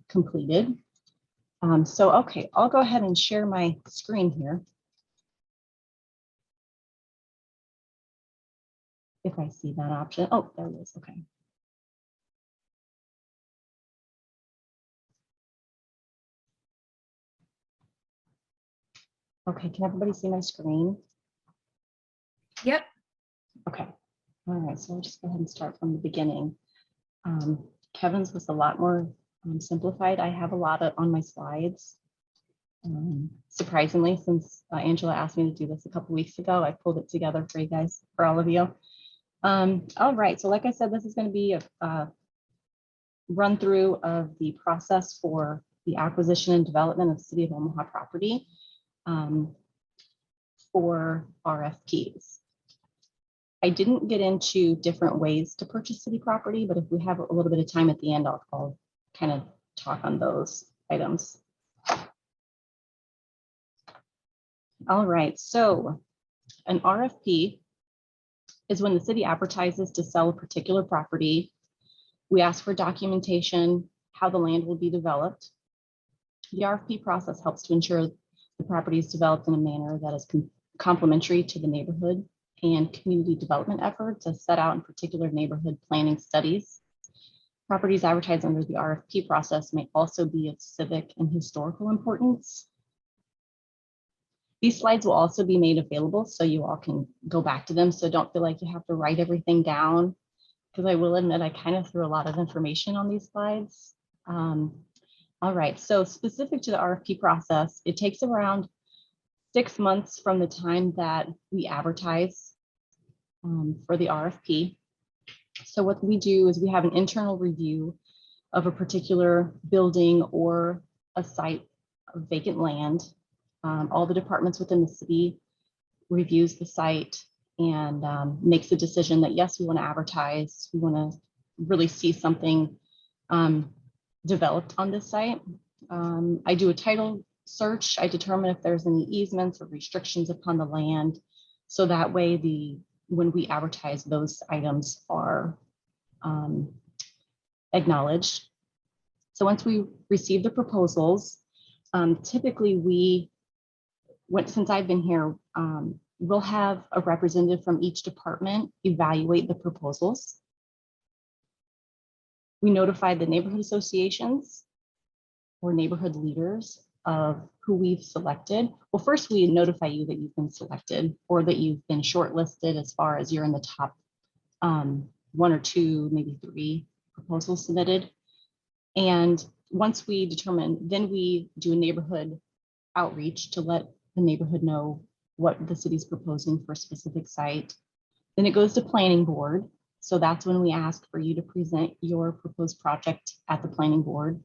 completed. So, okay, I'll go ahead and share my screen here. If I see that option. Oh, there it is. Okay. Okay, can everybody see my screen? Yep. Okay. All right, so I'll just go ahead and start from the beginning. Kevin's was a lot more simplified. I have a lot on my slides. Surprisingly, since Angela asked me to do this a couple weeks ago, I pulled it together for you guys, for all of you. All right, so like I said, this is going to be a run through of the process for the acquisition and development of City of Omaha property for RFPs. I didn't get into different ways to purchase city property, but if we have a little bit of time at the end, I'll kind of talk on those items. All right, so an RFP is when the city advertises to sell a particular property. We ask for documentation, how the land will be developed. The RFP process helps to ensure the property is developed in a manner that is complementary to the neighborhood and community development efforts as set out in particular neighborhood planning studies. Properties advertised under the RFP process may also be of civic and historical importance. These slides will also be made available so you all can go back to them. So don't feel like you have to write everything down, because I will admit I kind of threw a lot of information on these slides. All right, so specific to the RFP process, it takes around 6 months from the time that we advertise for the RFP. So what we do is we have an internal review of a particular building or a site of vacant land. All the departments within the city reviews the site and makes a decision that yes, we want to advertise. We want to really see something developed on this site. I do a title search. I determine if there's any easements or restrictions upon the land. So that way, when we advertise, those items are acknowledged. So once we receive the proposals, typically since I've been here, we'll have a representative from each department evaluate the proposals. We notify the neighborhood associations or neighborhood leaders of who we've selected. Well, first we notify you that you've been selected or that you've been shortlisted as far as you're in the top 1 or 2, maybe 3 proposals submitted. And once we determine, then we do a neighborhood outreach to let the neighborhood know what the city's proposing for a specific site. Then it goes to planning board. So that's when we ask for you to present your proposed project at the planning board.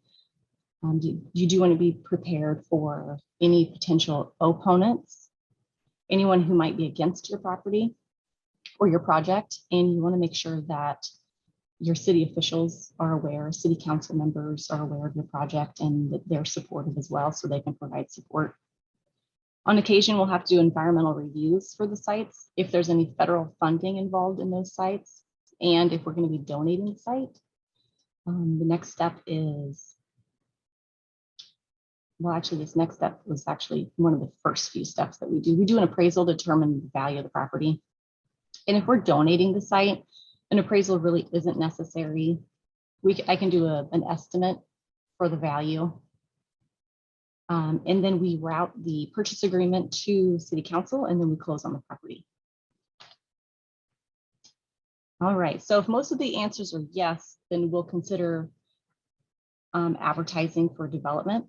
You do want to be prepared for any potential opponents, anyone who might be against your property or your project, and you want to make sure that your city officials are aware, city council members are aware of your project and that they're supportive as well, so they can provide support. On occasion, we'll have to do environmental reviews for the sites if there's any federal funding involved in those sites, and if we're going to be donating the site. The next step is, well, actually, this next step was actually one of the first few steps that we do. We do an appraisal to determine the value of the property. And if we're donating the site, an appraisal really isn't necessary. I can do an estimate for the value. And then we route the purchase agreement to city council, and then we close on the property. All right, so if most of the answers are yes, then we'll consider advertising for development.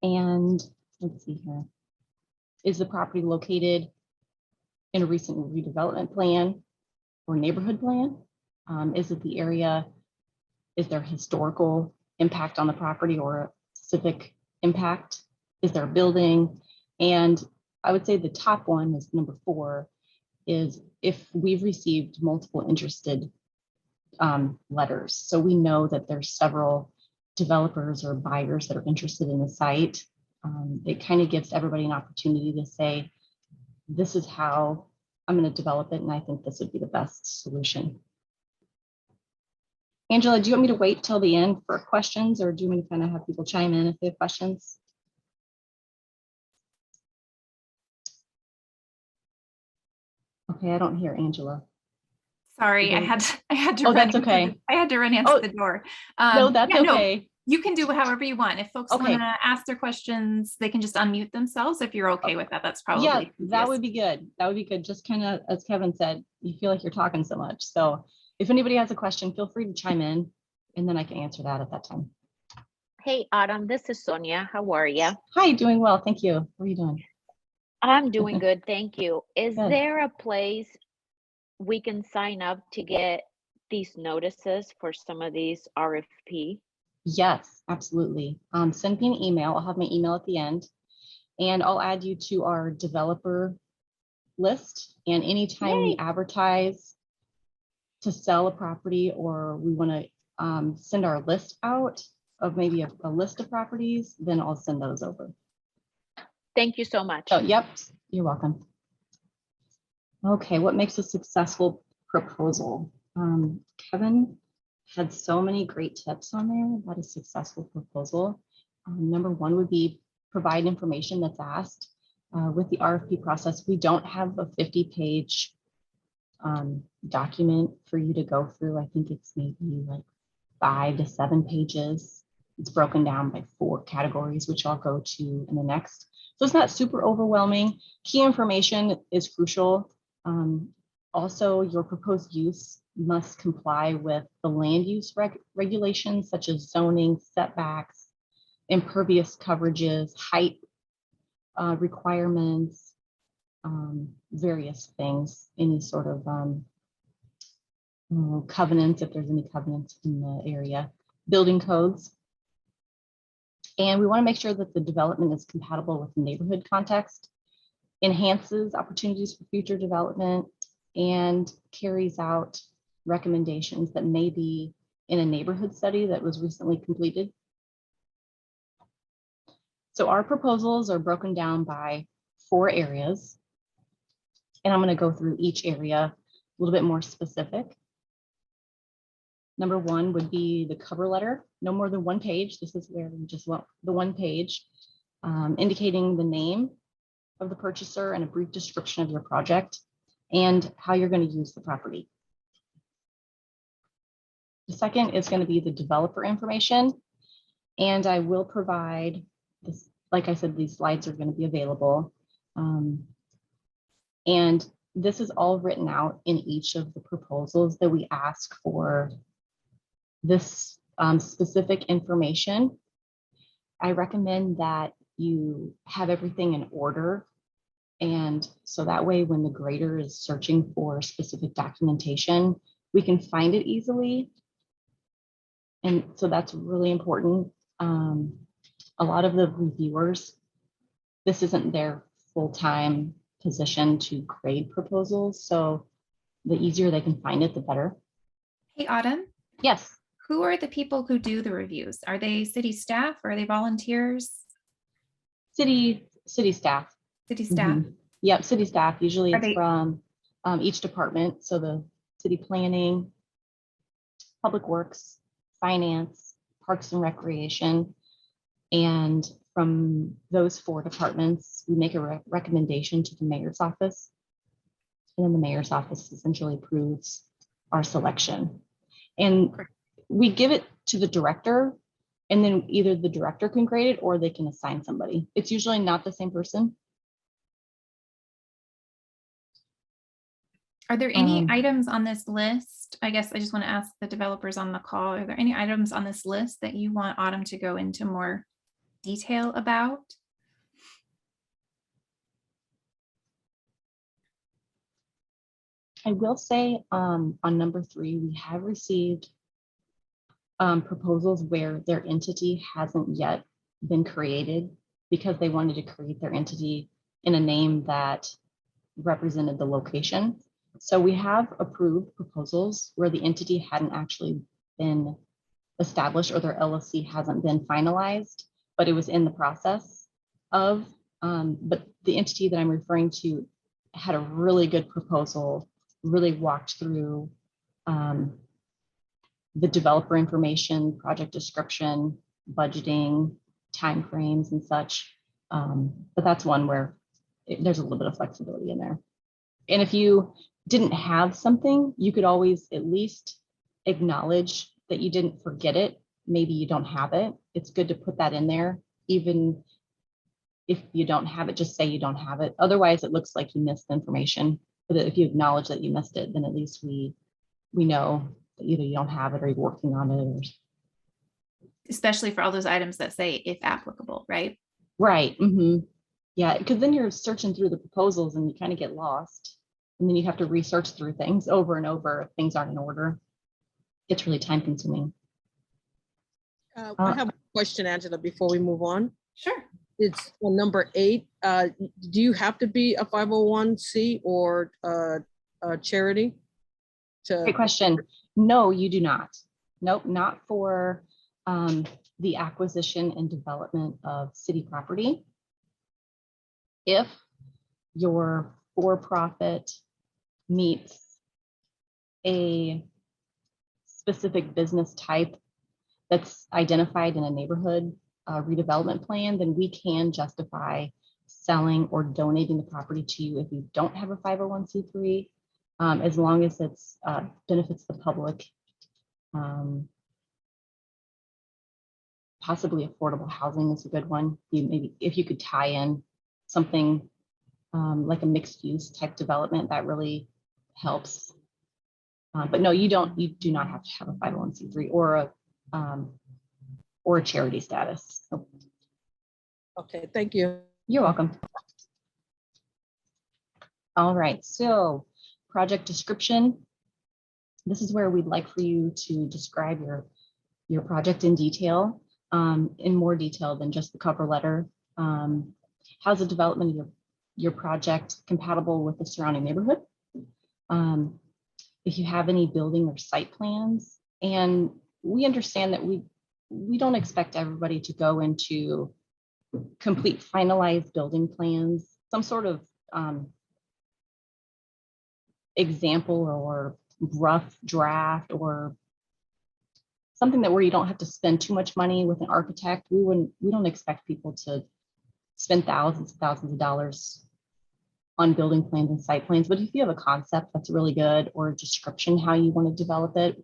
And let's see here. Is the property located in a recent redevelopment plan or neighborhood plan? Is it the area, is there historical impact on the property or civic impact? Is there a building? And I would say the top one is number 4, is if we've received multiple interested letters. So we know that there's several developers or buyers that are interested in the site. It kind of gives everybody an opportunity to say, this is how I'm going to develop it, and I think this would be the best solution. Angela, do you want me to wait till the end for questions, or do you want me to kind of have people chime in if they have questions? Okay, I don't hear Angela. Sorry, I had to. Oh, run that's into okay. I had to run into the door. No, that's yeah, okay. No, you can do however you want. If folks Okay. want to ask their questions, they can just unmute themselves. If you're okay with that, that's probably Yeah, that easiest. would be good. That would be good. Just kind of, as Kevin said, you feel like you're talking so much. So if anybody has a question, feel free to chime in, and then I can answer that at that time. Hey, Autumn, this is Sonia. How are you? Hi, doing well. Thank you. What are you doing? I'm doing good, thank you. Is Good. there a place we can sign up to get these notices for some of these RFP? Yes, absolutely. Send me an email. I'll have my email at the end. And I'll add you to our developer list. And anytime we Yay. advertise to sell a property, or we want to send our list out of maybe a list of properties, then I'll send those over. Thank you so much. So, yep, you're welcome. Okay, what makes a successful proposal? Kevin had so many great tips on there about a successful proposal. Number one would be provide information that's asked. With the RFP process, we don't have a 50-page document for you to go through. I think it's maybe like 5 to 7 pages. It's broken down by 4 categories, which I'll go to in the next. So it's not super overwhelming. Key information is crucial. Also, your proposed use must comply with the land use regulations, such as zoning, setbacks, impervious coverages, height requirements, various things, any sort of covenants, if there's any covenants in the area, building codes. And we want to make sure that the development is compatible with the neighborhood context, enhances opportunities for future development, and carries out recommendations that may be in a neighborhood study that was recently completed. So our proposals are broken down by 4 areas. And I'm going to go through each area a little bit more specific. Number 1 would be the cover letter, no more than 1 page. This is where we just want the 1 page, indicating the name of the purchaser and a brief description of your project and how you're going to use the property. The second is going to be the developer information. And I will provide this, like I said, these slides are going to be available. And this is all written out in each of the proposals that we ask for this specific information. I recommend that you have everything in order. And so that way, when the grader is searching for specific documentation, we can find it easily. And so that's really important. A lot of the reviewers, this isn't their full-time position to grade proposals. So the easier they can find it, the better. Hey, Autumn, Yes. who are the people who do the reviews? Are they city staff or are they volunteers? City staff. City staff? Yep, city staff. Usually Are it's they- from each department. So the city planning, public works, finance, parks and recreation. And from those 4 departments, we make a recommendation to the mayor's office. And then the mayor's office essentially approves our selection. And we give it to the director, and then either the director can grade it or they can assign somebody. It's usually not the same person. Are there any items on this list? I guess I just want to ask the developers on the call, are there any items on this list that you want Autumn to go into more detail about? I will say on number 3, we have received proposals where their entity hasn't yet been created because they wanted to create their entity in a name that represented the location. So we have approved proposals where the entity hadn't actually been established or their LLC hasn't been finalized, but it was in the process of, but the entity that I'm referring to had a really good proposal, really walked through the developer information, project description, budgeting, timeframes and such. But that's one where there's a little bit of flexibility in there. And if you didn't have something, you could always at least acknowledge that you didn't forget it. Maybe you don't have it. It's good to put that in there. Even if you don't have it, just say you don't have it. Otherwise, it looks like you missed the information. But if you acknowledge that you missed it, then at least we know that either you don't have it or you're working on it. Or... especially for all those items that say if applicable, right? Right. Yeah, because then you're searching through the proposals and you kind of get lost. And then you have to research through things over and over if things aren't in order. It's really time consuming. I have a question, Angela, before we move on. Sure. It's on number 8. Do you have to be a 501c or a charity? Great question. No, you do not. Nope, not for the acquisition and development of city property. If your for-profit meets a specific business type that's identified in a neighborhood redevelopment plan, then we can justify selling or donating the property to you if you don't have a 501c3, as long as it's benefits the public. Possibly affordable housing is a good one. Maybe if you could tie in something like a mixed use type development, that really helps. But no, you do not have to have a 501c3 or a charity status. So Okay, thank you. you're welcome. All right, so project description. This is where we'd like for you to describe your project in detail, in more detail than just the cover letter. How's the development of your project compatible with the surrounding neighborhood? If you have any building or site plans, and we understand that we don't expect everybody to go into complete finalized building plans, some sort of example or rough draft or something that where you don't have to spend too much money with an architect. We don't expect people to spend thousands of dollars on building plans and site plans, but if you have a concept that's really good or a description how you want to develop it,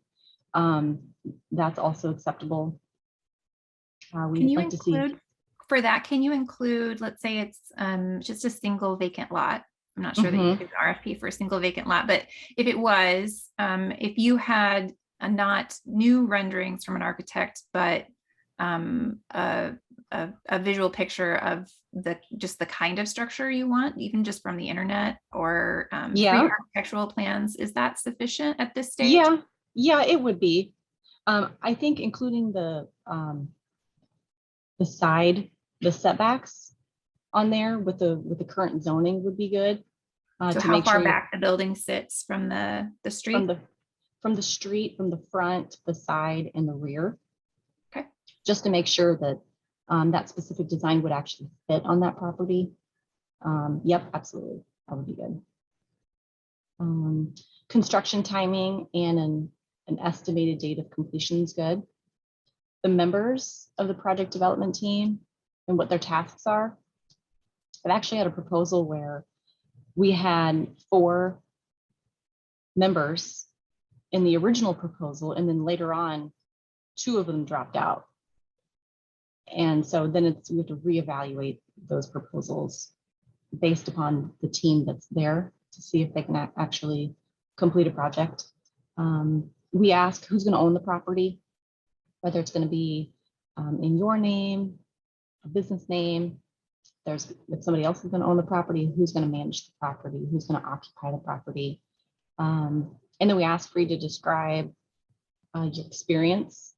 that's also acceptable. Can We'd you like to see. include, for that, can you include, let's say it's just a single vacant lot? I'm not sure that you did an RFP for a single vacant lot, but if it was, if you had not new renderings from an architect, but a visual picture of just the kind of structure you want, even just from the internet, or Yeah. architectural plans, is that sufficient at this stage? Yeah, it would be. I think including the setbacks on there with the current zoning would be good. So to how make far sure back the building sits from the street? from the street, from the front, the side, and the rear. Okay. Just to make sure that that specific design would actually fit on that property. Yep, absolutely, that would be good. Construction timing and an estimated date of completion is good. The members of the project development team and what their tasks are. I've actually had a proposal where we had 4 members in the original proposal, and then later on, 2 of them dropped out. And so then we have to reevaluate those proposals based upon the team that's there to see if they can actually complete a project. We ask who's going to own the property, whether it's going to be in your name, a business name. If somebody else is going to own the property, who's going to manage the property, who's going to occupy the property. And then we ask for you to describe your experience.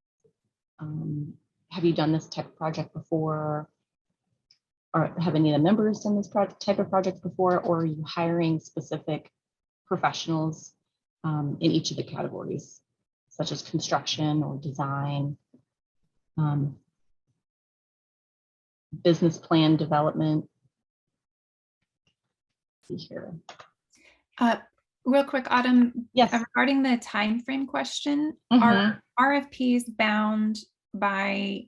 Have you done this type of project before? Or have any of the members done this type of project before? Or are you hiring specific professionals in each of the categories, such as construction or design, business plan development? Let's see here. Real quick, Autumn, Yes. regarding the time frame question, Mhm. are RFPs bound by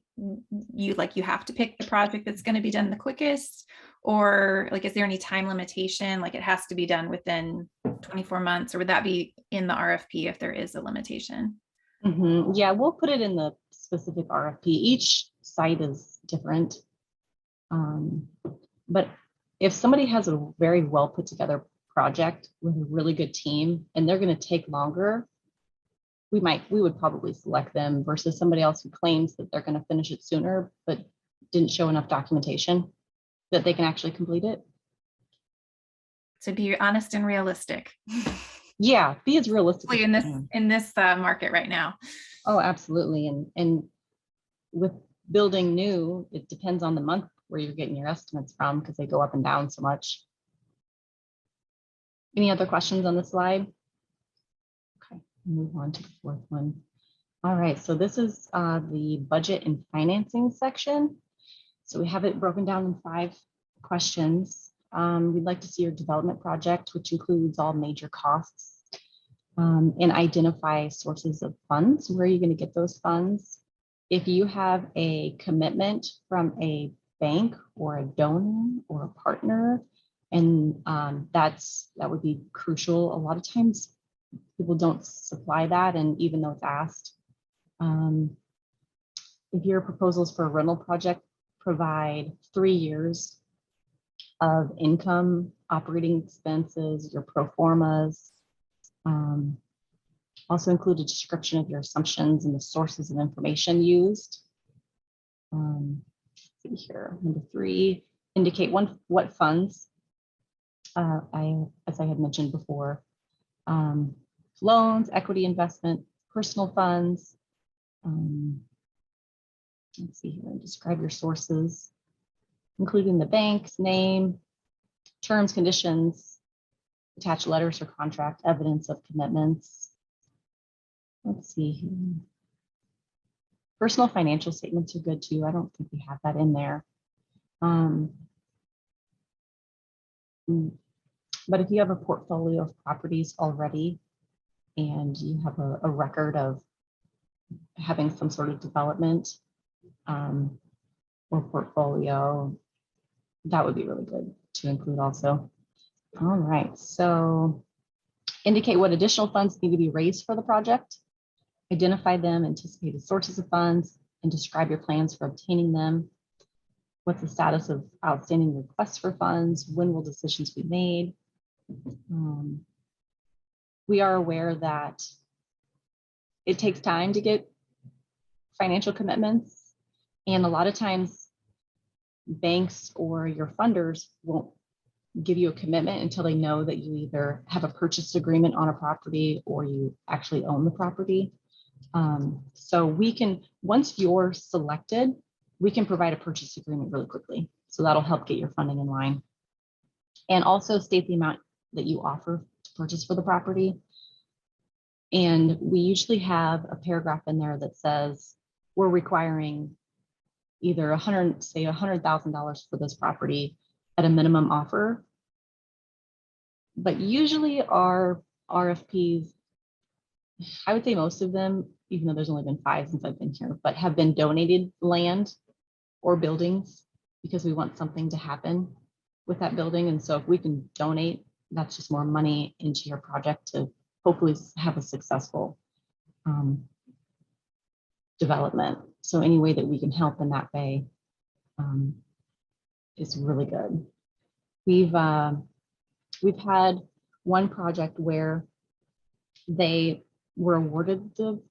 you, like you have to pick the project that's going to be done the quickest, or like is there any time limitation, like it has to be done within 24 months, or would that be in the RFP if there is a limitation? Yeah, we'll put it in the specific RFP. Each site is different. But if somebody has a very well put together project with a really good team and they're going to take longer, we would probably select them versus somebody else who claims that they're going to finish it sooner, but didn't show enough documentation that they can actually complete it. To be honest and realistic. Yeah, be as realistic. as In you this, can. in this market right now. Oh, absolutely. And with building new, it depends on the month where you're getting your estimates from because they go up and down so much. Any other questions on the slide? Okay, move on to the fourth one. All right, so this is the budget and financing section. So we have it broken down in 5 questions. We'd like to see your development project, which includes all major costs, and identify sources of funds. Where are you going to get those funds? If you have a commitment from a bank or a donor or a partner, and that would be crucial. A lot of times people don't supply that, and even though it's asked, if your proposals for a rental project provide 3 years of income, operating expenses, your pro formas, also include a description of your assumptions and the sources of information used. See here, number 3, indicate what funds. As I had mentioned before, loans, equity investment, personal funds. Let's see here, describe your sources, including the bank's name, terms, conditions, attached letters or contract, evidence of commitments. Let's see here. Personal financial statements are good too. I don't think we have that in there. But if you have a portfolio of properties already and you have a record of having some sort of development or portfolio, that would be really good to include also. All right, so indicate what additional funds need to be raised for the project, identify them, anticipated sources of funds, and describe your plans for obtaining them. What's the status of outstanding requests for funds? When will decisions be made? We are aware that it takes time to get financial commitments, and a lot of times banks or your funders won't give you a commitment until they know that you either have a purchase agreement on a property or you actually own the property. So we can, once you're selected, we can provide a purchase agreement really quickly. So that'll help get your funding in line. And also state the amount that you offer to purchase for the property. And we usually have a paragraph in there that says we're requiring either $100,000 for this property at a minimum offer. But usually our RFPs, I would say most of them, even though there's only been 5 since I've been here, but have been donated land or buildings because we want something to happen with that building. And so if we can donate, that's just more money into your project to hopefully have a successful development. So any way that we can help in that way is really good. We've had one project where they were awarded the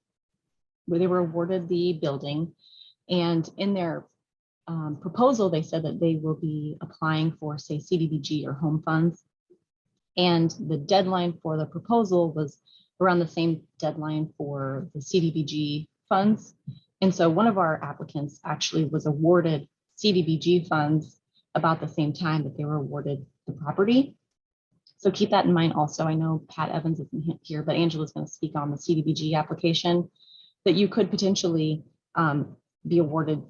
building, and in their proposal, they said that they will be applying for, say, CDBG or home funds. And the deadline for the proposal was around the same deadline for the CDBG funds. And so one of our applicants actually was awarded CDBG funds about the same time that they were awarded the property. So keep that in mind also. I know Pat Evans isn't here, but Angela's going to speak on the CDBG application that you could potentially be awarded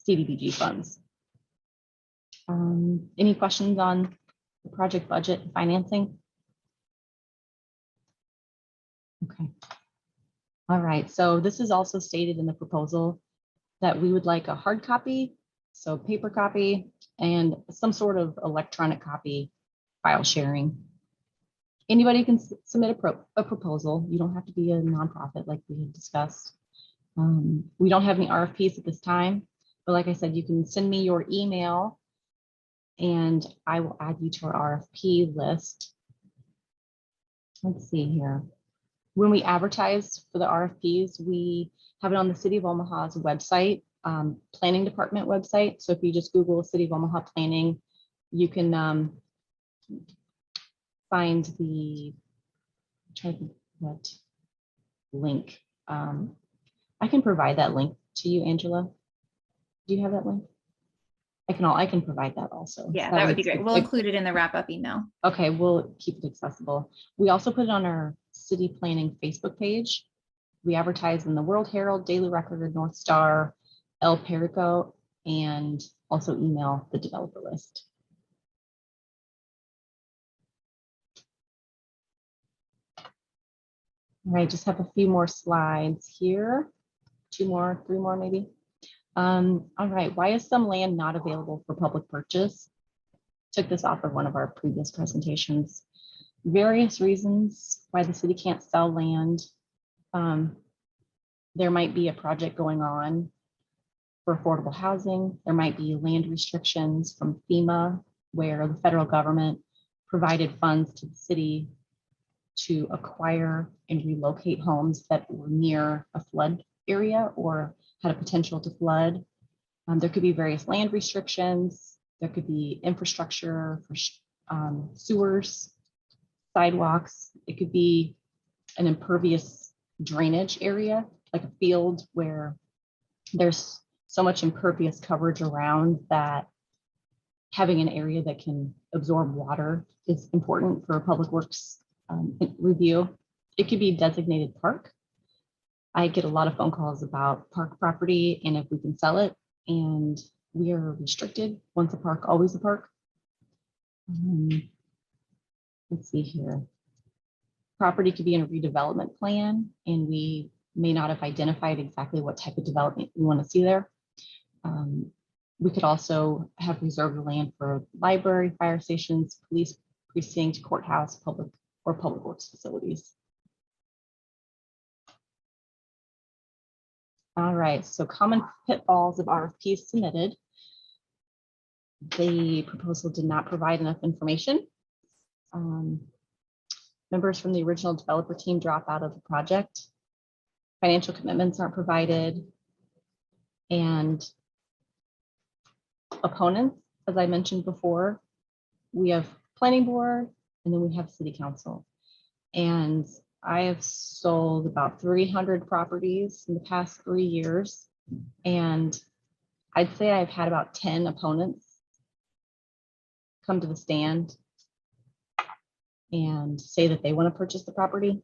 CDBG funds. Any questions on the project budget and financing? Okay. All right, so this is also stated in the proposal that we would like a hard copy, so paper copy, and some sort of electronic copy file sharing. Anybody can submit a proposal. You don't have to be a nonprofit like we had discussed. We don't have any RFPs at this time, but like I said, you can send me your email and I will add you to our RFP list. Let's see here. when we advertise for the RFPs, we have it on the City of Omaha's website, planning department website. So if you just Google City of Omaha planning, you can find the, I'm trying to think what link. I can provide that link to you, Angela. Do you have that link? I can provide that also. Yeah, that would be way great. We'll include it in the wrap-up email. Okay, we'll keep it accessible. We also put it on our city planning Facebook page. We advertise in the World Herald, Daily Record, North Star, El Perico, and also email the developer list. All right, just have a few more slides here. 2 more, 3 more maybe. All right, why is some land not available for public purchase? Took this off of one of our previous presentations. Various reasons why the city can't sell land. There might be a project going on for affordable housing. There might be land restrictions from FEMA, where the federal government provided funds to the city to acquire and relocate homes that were near a flood area or had a potential to flood. There could be various land restrictions. There could be infrastructure for sewers, sidewalks. It could be an impervious drainage area, like a field where there's so much impervious coverage around that having an area that can absorb water is important for a public works review. It could be designated park. I get a lot of phone calls about park property and if we can sell it, and we are restricted. Once a park, always a park. Let's see here. Property could be in a redevelopment plan, and we may not have identified exactly what type of development we want to see there. We could also have reserved land for library, fire stations, police precinct, courthouse, public works facilities. All right, so common pitfalls of RFPs submitted. The proposal did not provide enough information. Members from the original developer team drop out of the project. Financial commitments aren't provided. And opponents, as I mentioned before, we have planning board and then we have city council. And I have sold about 300 properties in the past 3 years. And I'd say I've had about 10 opponents come to the stand and say that they want to purchase the property.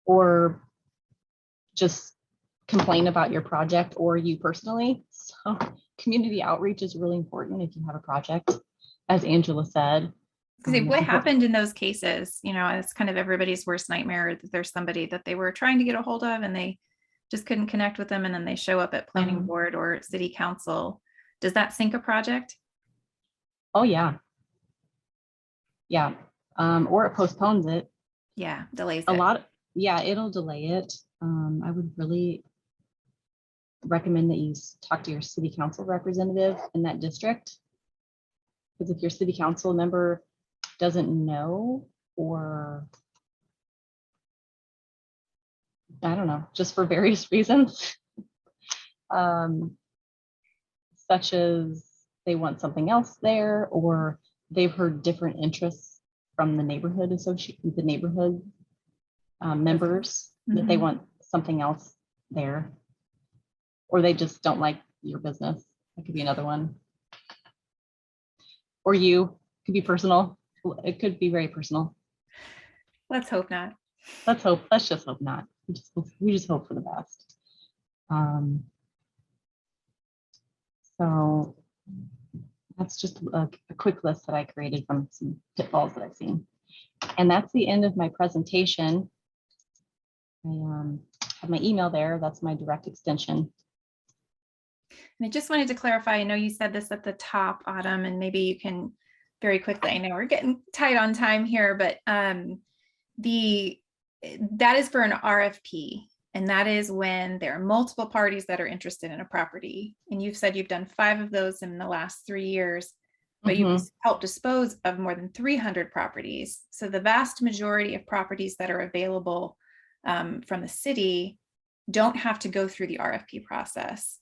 Or just complain about your project or you personally. So community outreach is really important if you have a project, as Angela said. What happened in those cases? You know, it's kind of everybody's worst nightmare that there's somebody that they were trying to get a hold of and they just couldn't connect with them, and then they show up at planning board or city council. Does that sink a project? Oh yeah. Yeah. Or it postpones it. Yeah, delays A it. lot. Yeah, it'll delay it. I would really recommend that you talk to your city council representative in that district. Because if your city council member doesn't know, or I don't know, just for various reasons, such as they want something else there, or they've heard different interests from the neighborhood association, the neighborhood members, that they want something else there, or they just don't like your business. That could be another one. Or you, could be personal. It could be very personal. Let's hope not. Let's just hope not. We just hope for the best. So that's just a quick list that I created from some pitfalls that I've seen. And that's the end of my presentation. I have my email there. That's my direct extension. And I just wanted to clarify, I know you said this at the top, Autumn, and maybe you can very quickly, I know we're getting tight on time here, but that is for an RFP. And that is when there are multiple parties that are interested in a property. And you've said you've done 5 of those in the last 3 years. but you Mhm. help dispose of more than 300 properties. So the vast majority of properties that are available from the city don't have to go through the RFP process.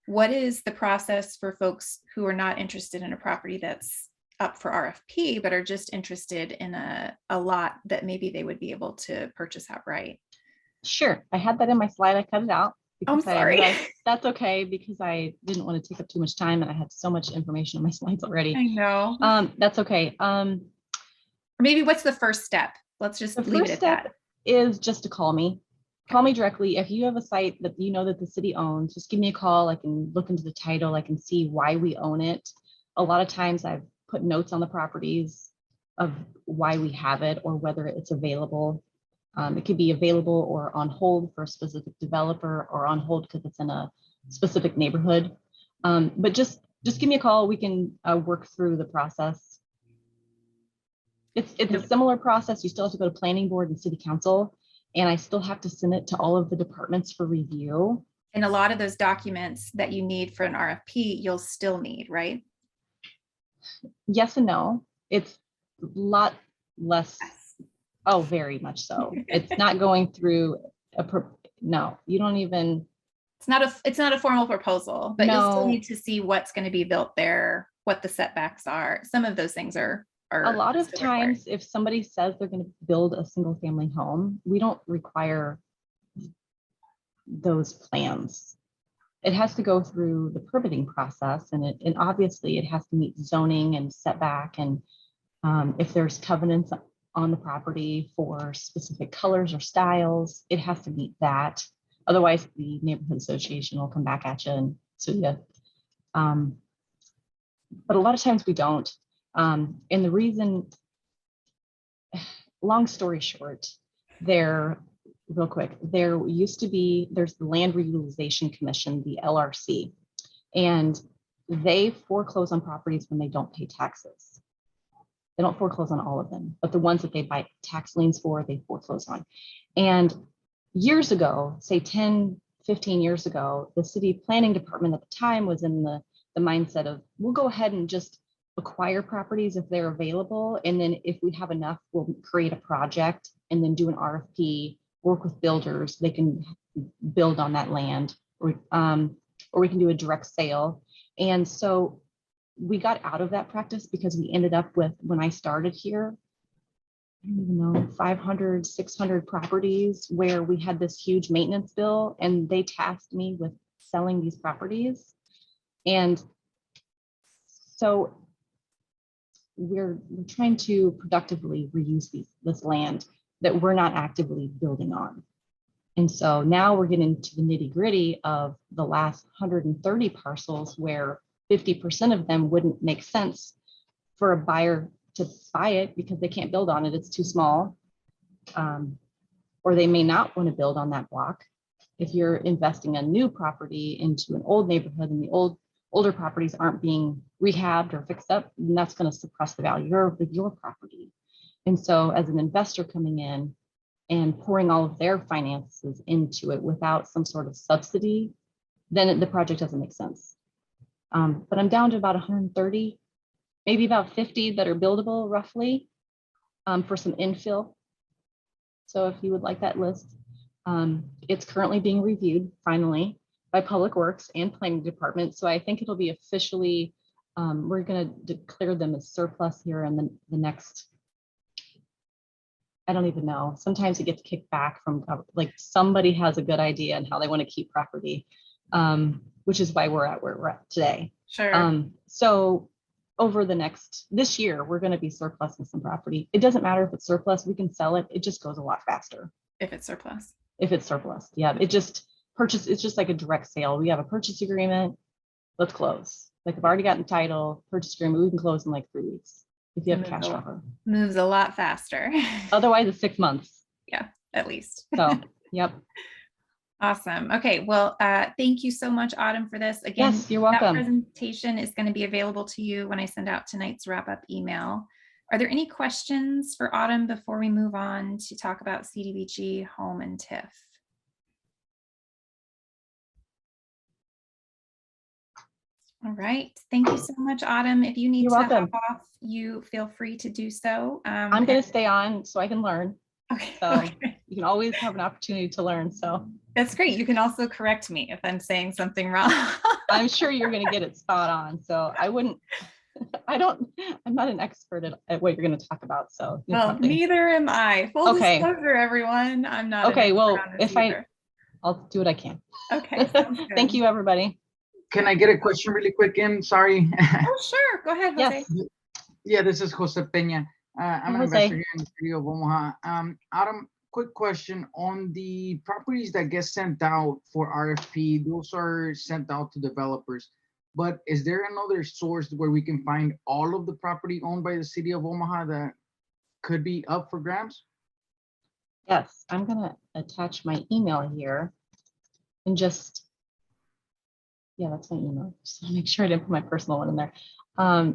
What is the process for folks who are not interested in a property that's up for RFP, but are just interested in a lot that maybe they would be able to purchase outright? Sure, I had that in my slide. I cut it out. I'm because I sorry. realized that's okay because I didn't want to take up too much time and I had so much information on my slides already. I know. That's okay. Or maybe what's the first step? Let's just The leave it first at step that. is just to call me. Call me directly. If you have a site that you know that the city owns, just give me a call. I can look into the title. I can see why we own it. A lot of times I've put notes on the properties of why we have it or whether it's available. It could be available or on hold for a specific developer or on hold because it's in a specific neighborhood. But just give me a call. We can work through the process. It's a similar process. You still have to go to planning board and city council, and I still have to send it to all of the departments for review. And a lot of those documents that you need for an RFP, you'll still need, right? Yes and no. It's a lot less. Oh, very much so. It's not going through no, you don't even. It's not a formal proposal, but you'll still No. need to see what's going to be built there, what the setbacks are. Some of those things are A lot of still required. times, if somebody says they're going to build a single family home, we don't require those plans. It has to go through the permitting process and obviously it has to meet zoning and setback and if there's covenants on the property for specific colors or styles, it has to meet that. Otherwise, the neighborhood association will come back at you and sue you. But a lot of times we don't. And the reason, long story short, real quick, there's the Land Reutilization Commission, the LRC, and they foreclose on properties when they don't pay taxes. They don't foreclose on all of them, but the ones that they buy tax liens for, they foreclose on. And years ago, say 10, 15 years ago, the city planning department at the time was in the mindset of, we'll go ahead and just acquire properties if they're available. And then if we have enough, we'll create a project and then do an RFP, work with builders. They can build on that land or we can do a direct sale. And so we got out of that practice because we ended up with, when I started here, I don't even know, 500, 600 properties where we had this huge maintenance bill and they tasked me with selling these properties. And so we're trying to productively reuse this land that we're not actively building on. And so now we're getting to the nitty gritty of the last 130 parcels where 50% of them wouldn't make sense for a buyer to buy it because they can't build on it. It's too small. Or they may not want to build on that block. If you're investing a new property into an old neighborhood and the older properties aren't being rehabbed or fixed up, then that's going to suppress the value of your property. And so as an investor coming in and pouring all of their finances into it without some sort of subsidy, then the project doesn't make sense. But I'm down to about 130, maybe about 50 that are buildable roughly for some infill. So if you would like that list, it's currently being reviewed finally by Public Works and Planning Department. So I think it'll be officially, we're going to declare them as surplus here in the next, I don't even know. Sometimes it gets kicked back from like somebody has a good idea and how they want to keep property, which is why we're at where we're at today. Sure. So over this year, we're going to be surplus with some property. It doesn't matter if it's surplus, we can sell it. It just goes a lot faster. If it's surplus. If it's surplus. Yeah, it's just like a direct sale. We have a purchase agreement. Let's close. Like I've already gotten title, purchase agreement, we can close in like 3 weeks if you have a cash offer. Moves a lot faster. Otherwise it's 6 months. Yeah, at least. So, yep. Awesome. Okay. Well, thank you so much, Autumn, for this. Again, Yes, you're that welcome. presentation is going to be available to you when I send out tonight's wrap-up email. Are there any questions for Autumn before we move on to talk about CDBG, home, and TIF? All right. Thank you so much, Autumn. If you need You're to hop welcome. off, you feel free to do so. I'm gonna stay on so I can learn. Okay. So Okay. you can always have an opportunity to learn. So That's great. You can also correct me if I'm saying something wrong. I'm sure you're gonna get it spot on. So I'm not an expert at what you're gonna talk about. So you'll Well, probably, neither am I. Full Okay. disclosure, everyone. I'm not an okay, expert well, on this if either. I'll do what I can. Okay, sounds Thank good. you, everybody. Can I get a question really quick in? Sorry. Oh, sure. Go ahead, Jose. Yes. Yeah, this is Jose Peña. I'm an Jose. investor here in the city of Omaha. Adam, quick question on the properties that get sent out for RFP. Those are sent out to developers. But is there another source where we can find all of the property owned by the city of Omaha that could be up for grabs? Yes, I'm gonna attach my email here and just, yeah, that's my email. Just wanna make sure I didn't put my personal one in there.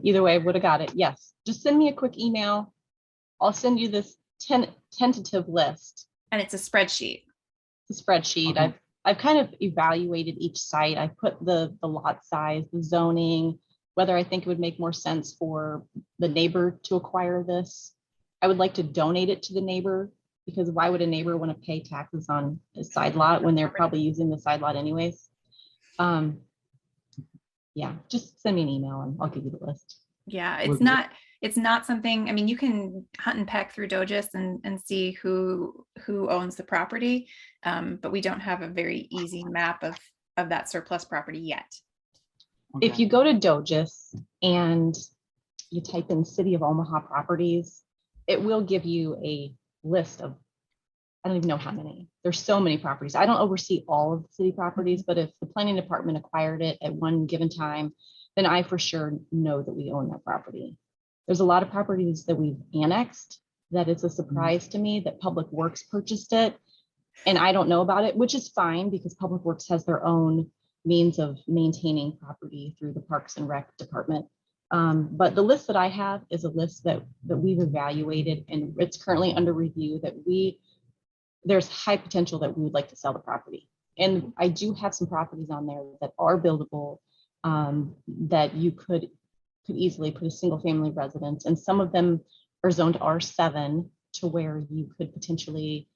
Either way, I would have got it. Yes, just send me a quick email. I'll send you this tentative list, And it's a spreadsheet. the spreadsheet. Okay. I've kind of evaluated each site. I put the lot size, the zoning, whether I think it would make more sense for the neighbor to acquire this. I would like to donate it to the neighbor, because why would a neighbor want to pay taxes on a side lot when they're probably using the side lot anyways? Yeah, just send me an email and I'll give you the list. Yeah, Will it's not something, I mean, you can hunt and peck through Dogis and see who owns the property. But we don't have a very easy map of that surplus property yet. If Okay. you go to Dogis and you type in City of Omaha properties, it will give you a list of, I don't even know how many. There's so many properties. I don't oversee all of the city properties, but if the planning department acquired it at one given time, then I for sure know that we own that property. There's a lot of properties that we've annexed that it's a surprise to me that Public Works purchased it and I don't know about it, which is fine because Public Works has their own means of maintaining property through the Parks and Rec department. But the list that I have is a list that we've evaluated and it's currently under review that there's high potential that we would like to sell the property. And I do have some properties on there that are buildable, that you could easily put a single family residence, and some of them are zoned R7 to where you could potentially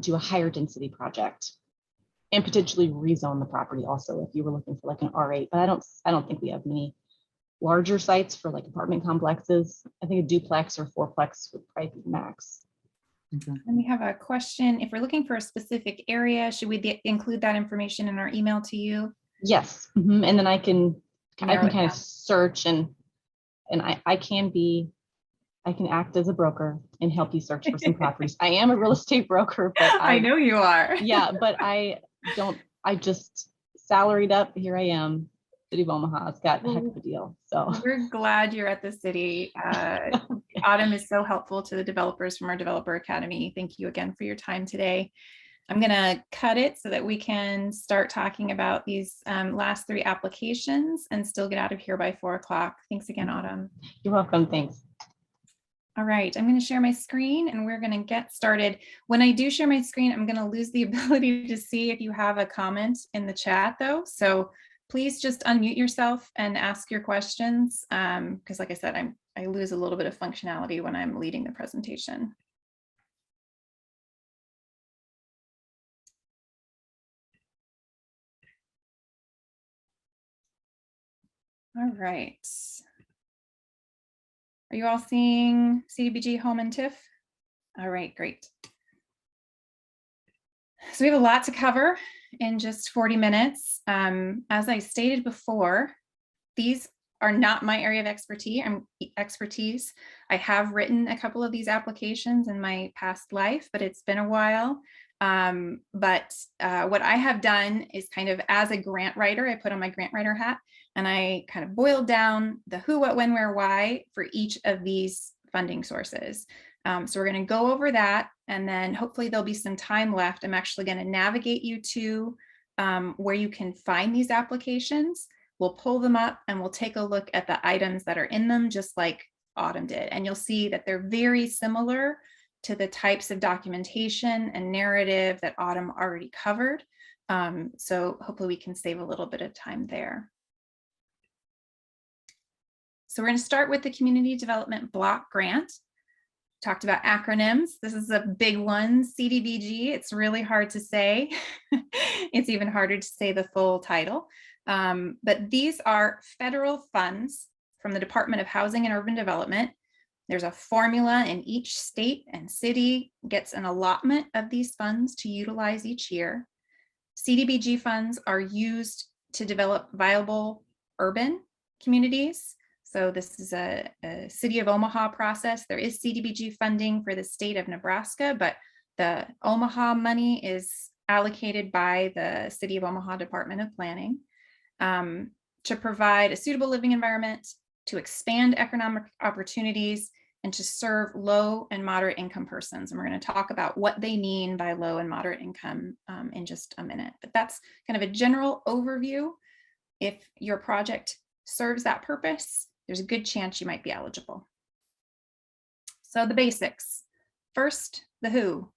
do a higher density project and potentially rezone the property also if you were looking for like an R8, but I don't think we have many larger sites for like apartment complexes. I think a duplex or fourplex would probably be max. Okay. And we have a question. If we're looking for a specific area, should we include that information in our email to you? Yes, and then I can Narrow it kind of down. search and I can act as a broker and help you search for some properties. I am a real estate broker, but I know you are. yeah, but I just salaried up. Here I am. City of Omaha. It's got a heck of a deal. So We're glad you're at the city. Autumn is so helpful to the developers from our Developer Academy. Thank you again for your time today. I'm going to cut it so that we can start talking about these last 3 applications and still get out of here by 4 o'clock. Thanks again, Autumn. you're welcome. Thanks. All right, I'm going to share my screen and we're going to get started. When I do share my screen, I'm going to lose the ability to see if you have a comment in the chat though. So please just unmute yourself and ask your questions. Because like I said, I lose a little bit of functionality when I'm leading the presentation. All right. Are you all seeing CDBG Home and TIF? All right, great. So we have a lot to cover in just 40 minutes. As I stated before, these are not my area of expertise. I have written a couple of these applications in my past life, but it's been a while. What I have done is kind of as a grant writer, I put on my grant writer hat and I kind of boiled down the who, what, when, where, why for each of these funding sources. So we're going to go over that and then hopefully there'll be some time left. I'm actually going to navigate you to where you can find these applications. We'll pull them up and we'll take a look at the items that are in them, just like Autumn did. And you'll see that they're very similar to the types of documentation and narrative that Autumn already covered. So hopefully we can save a little bit of time there. So we're going to start with the Community Development Block Grant. Talked about acronyms. This is a big one, CDBG. It's really hard to say. It's even harder to say the full title. But these are federal funds from the Department of Housing and Urban Development. There's a formula, and each state and city gets an allotment of these funds to utilize each year. CDBG funds are used to develop viable urban communities. So this is a City of Omaha process. There is CDBG funding for the state of Nebraska, but the Omaha money is allocated by the City of Omaha Department of Planning to provide a suitable living environment, to expand economic opportunities, and to serve low and moderate income persons. And we're going to talk about what they mean by low and moderate income in just a minute. But that's kind of a general overview. If your project serves that purpose, there's a good chance you might be eligible. So the basics. First, the who.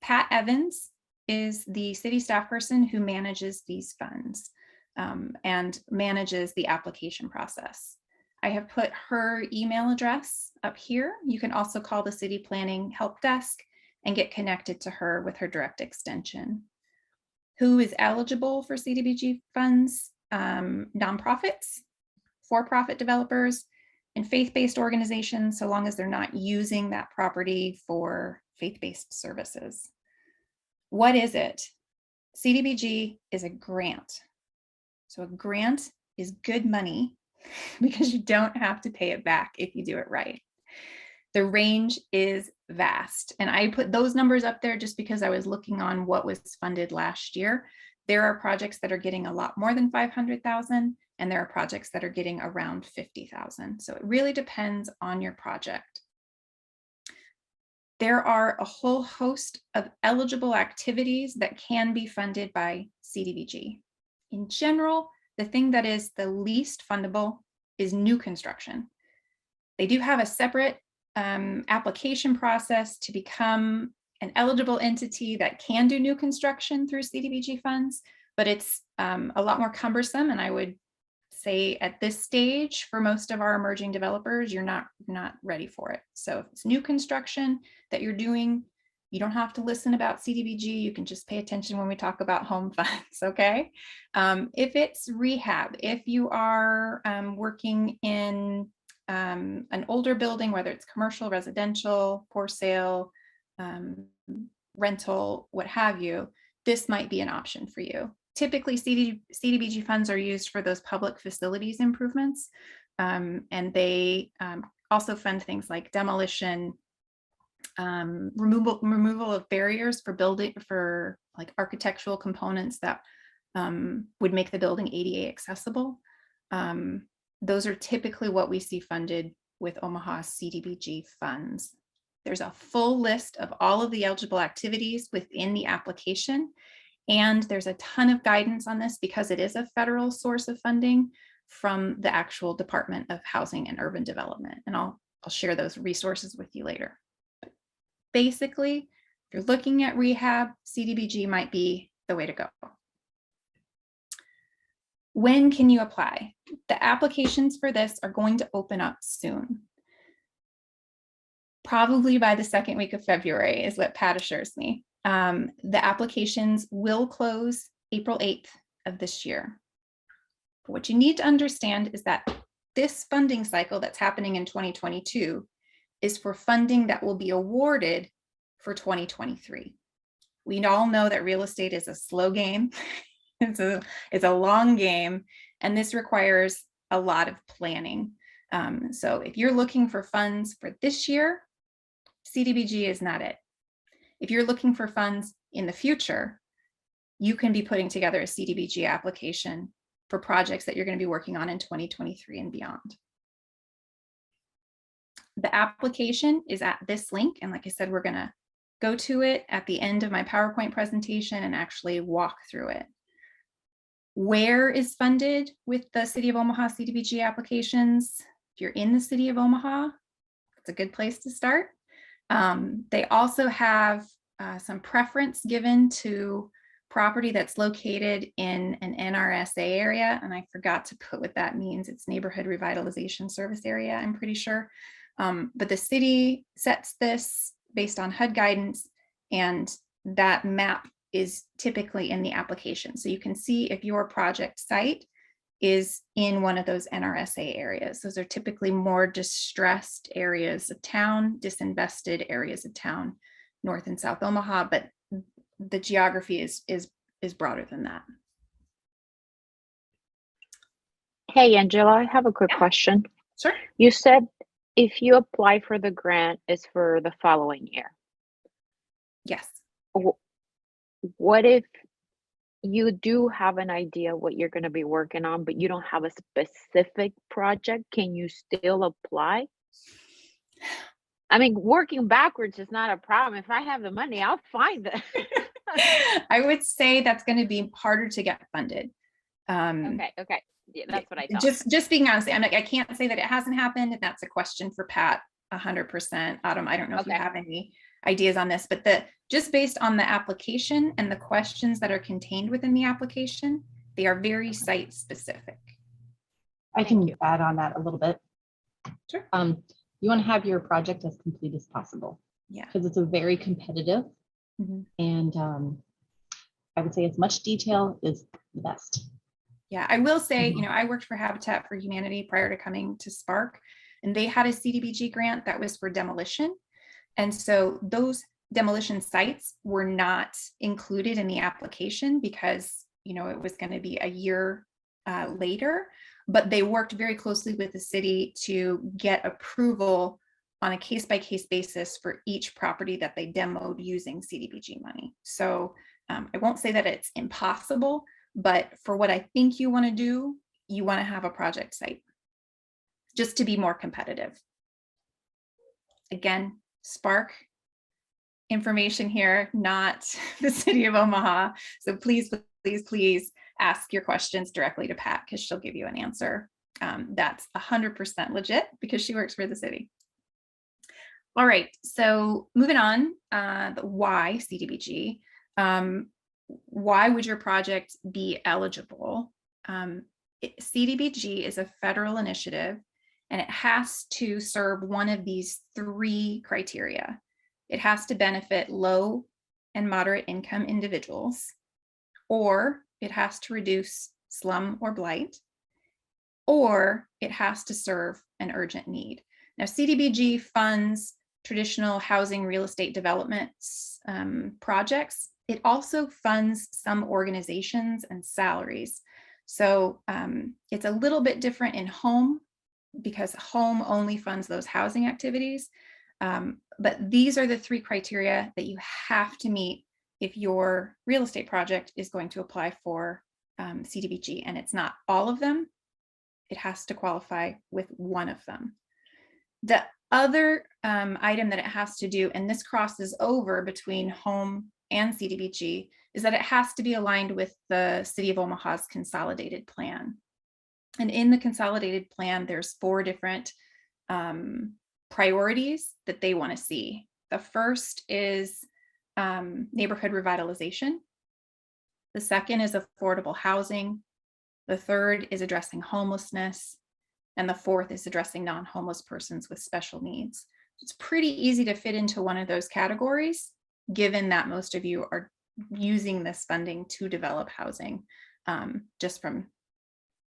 Pat Evans is the city staff person who manages these funds and manages the application process. I have put her email address up here. You can also call the city planning help desk and get connected to her with her direct extension. Who is eligible for CDBG funds? Nonprofits, for-profit developers, and faith-based organizations, so long as they're not using that property for faith-based services. What is it? CDBG is a grant. So a grant is good money because you don't have to pay it back if you do it right. The range is vast. And I put those numbers up there just because I was looking on what was funded last year. There are projects that are getting a lot more than 500,000, and there are projects that are getting around 50,000. So it really depends on your project. There are a whole host of eligible activities that can be funded by CDBG. In general, the thing that is the least fundable is new construction. They do have a separate application process to become an eligible entity that can do new construction through CDBG funds, but it's a lot more cumbersome. And I would say at this stage, for most of our emerging developers, you're not ready for it. So if it's new construction that you're doing, you don't have to listen about CDBG. You can just pay attention when we talk about home funds, okay? If it's rehab, if you are working in an older building, whether it's commercial, residential, for sale, rental, what have you, this might be an option for you. Typically, CDBG funds are used for those public facilities improvements, and they also fund things like demolition, removal of barriers for like architectural components that would make the building ADA accessible. Those are typically what we see funded with Omaha CDBG funds. There's a full list of all of the eligible activities within the application, and there's a ton of guidance on this because it is a federal source of funding from the actual Department of Housing and Urban Development. And I'll share those resources with you later. But basically, if you're looking at rehab, CDBG might be the way to go. When can you apply? The applications for this are going to open up soon. Probably by the second week of February is what Pat assures me. The applications will close April 8th of this year. But what you need to understand is that this funding cycle that's happening in 2022 is for funding that will be awarded for 2023. We all know that real estate is a slow game. It's a long game, and this requires a lot of planning. So if you're looking for funds for this year, CDBG is not it. If you're looking for funds in the future, you can be putting together a CDBG application for projects that you're going to be working on in 2023 and beyond. The application is at this link, and like I said, we're going to go to it at the end of my PowerPoint presentation and actually walk through it. Where is funded with the City of Omaha CDBG applications? If you're in the City of Omaha, it's a good place to start. They also have some preference given to property that's located in an NRSA area, and I forgot to put what that means. It's Neighborhood Revitalization Service Area, I'm pretty sure. But the city sets this based on HUD guidance, and that map is typically in the application. So you can see if your project site is in one of those NRSA areas. Those are typically more distressed areas of town, disinvested areas of town, North and South Omaha, but the geography is broader than that. Hey, Angela, I have a quick Yeah. question. Sure. You said if you apply for the grant, it's for the following year. Yes. What if you do have an idea what you're going to be working on, but you don't have a specific project? Can you still apply? I mean, working backwards is not a problem. If I have the money, I'll find it. I would say that's going to be harder to get funded. Okay. Yeah, that's what I thought. Just being honest, I can't say that it hasn't happened. And that's a question for Pat 100%. Autumn, I don't know if you Okay. have any ideas on this, but just based on the application and the questions that are contained within the application, they are very site specific. I Thank can you. add on that a little bit. Sure. You want to have your project as complete as possible Yeah. because it's a very competitive, Mhm. and I would say as much detail is the best. Yeah, I will say, Mhm. I worked for Habitat for Humanity prior to coming to Spark, and they had a CDBG grant that was for demolition. And so those demolition sites were not included in the application because, it was going to be a year later, but they worked very closely with the city to get approval on a case-by-case basis for each property that they demoed using CDBG money. So I won't say that it's impossible, but for what I think you want to do, you want to have a project site just to be more competitive. Again, Spark information here, not the city of Omaha. So please ask your questions directly to Pat because she'll give you an answer. That's 100% legit because she works for the city. All right, so moving on, the why CDBG. Why would your project be eligible? CDBG is a federal initiative and it has to serve one of these 3 criteria. It has to benefit low and moderate income individuals, or it has to reduce slum or blight, or it has to serve an urgent need. Now, CDBG funds traditional housing real estate developments projects. It also funds some organizations and salaries. So it's a little bit different in home because home only funds those housing activities. But these are the 3 criteria that you have to meet if your real estate project is going to apply for CDBG, and it's not all of them. It has to qualify with one of them. The other item that it has to do, and this crosses over between home and CDBG, is that it has to be aligned with the City of Omaha's consolidated plan. And in the consolidated plan, there's 4 different priorities that they want to see. The first is neighborhood revitalization. The second is affordable housing. The third is addressing homelessness. And the fourth is addressing non-homeless persons with special needs. It's pretty easy to fit into one of those categories, given that most of you are using this funding to develop housing, just from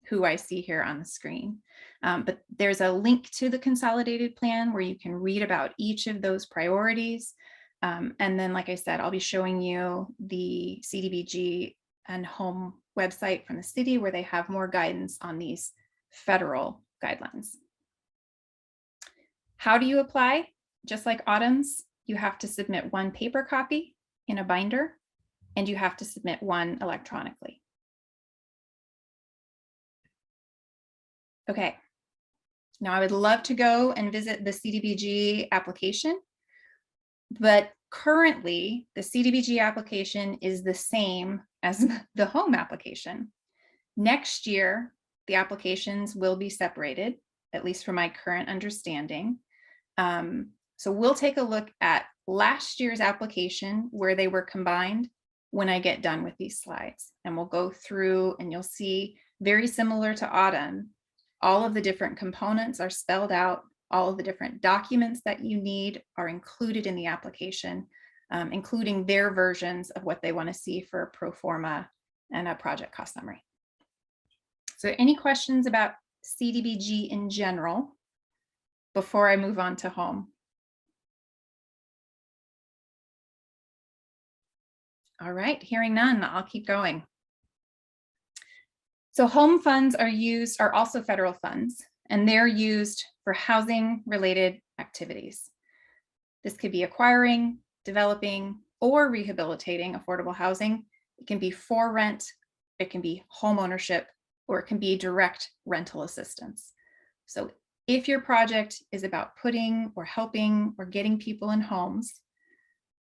who I see here on the screen. But there's a link to the consolidated plan where you can read about each of those priorities. And then, like I said, I'll be showing you the CDBG and home website from the city where they have more guidance on these federal guidelines. How do you apply? Just like Autumn's, you have to submit 1 paper copy in a binder, and you have to submit 1 electronically. Okay, now I would love to go and visit the CDBG application, but currently the CDBG application is the same as the home application. Next year, the applications will be separated, at least from my current understanding. So we'll take a look at last year's application where they were combined when I get done with these slides. And we'll go through and you'll see, very similar to Autumn, all of the different components are spelled out. All of the different documents that you need are included in the application, including their versions of what they want to see for a pro forma and a project cost summary. So any questions about CDBG in general before I move on to home? All right, hearing none, I'll keep going. So home funds are also federal funds, and they're used for housing related activities. This could be acquiring, developing, or rehabilitating affordable housing. It can be for rent, it can be home ownership, or it can be direct rental assistance. So if your project is about putting or helping or getting people in homes,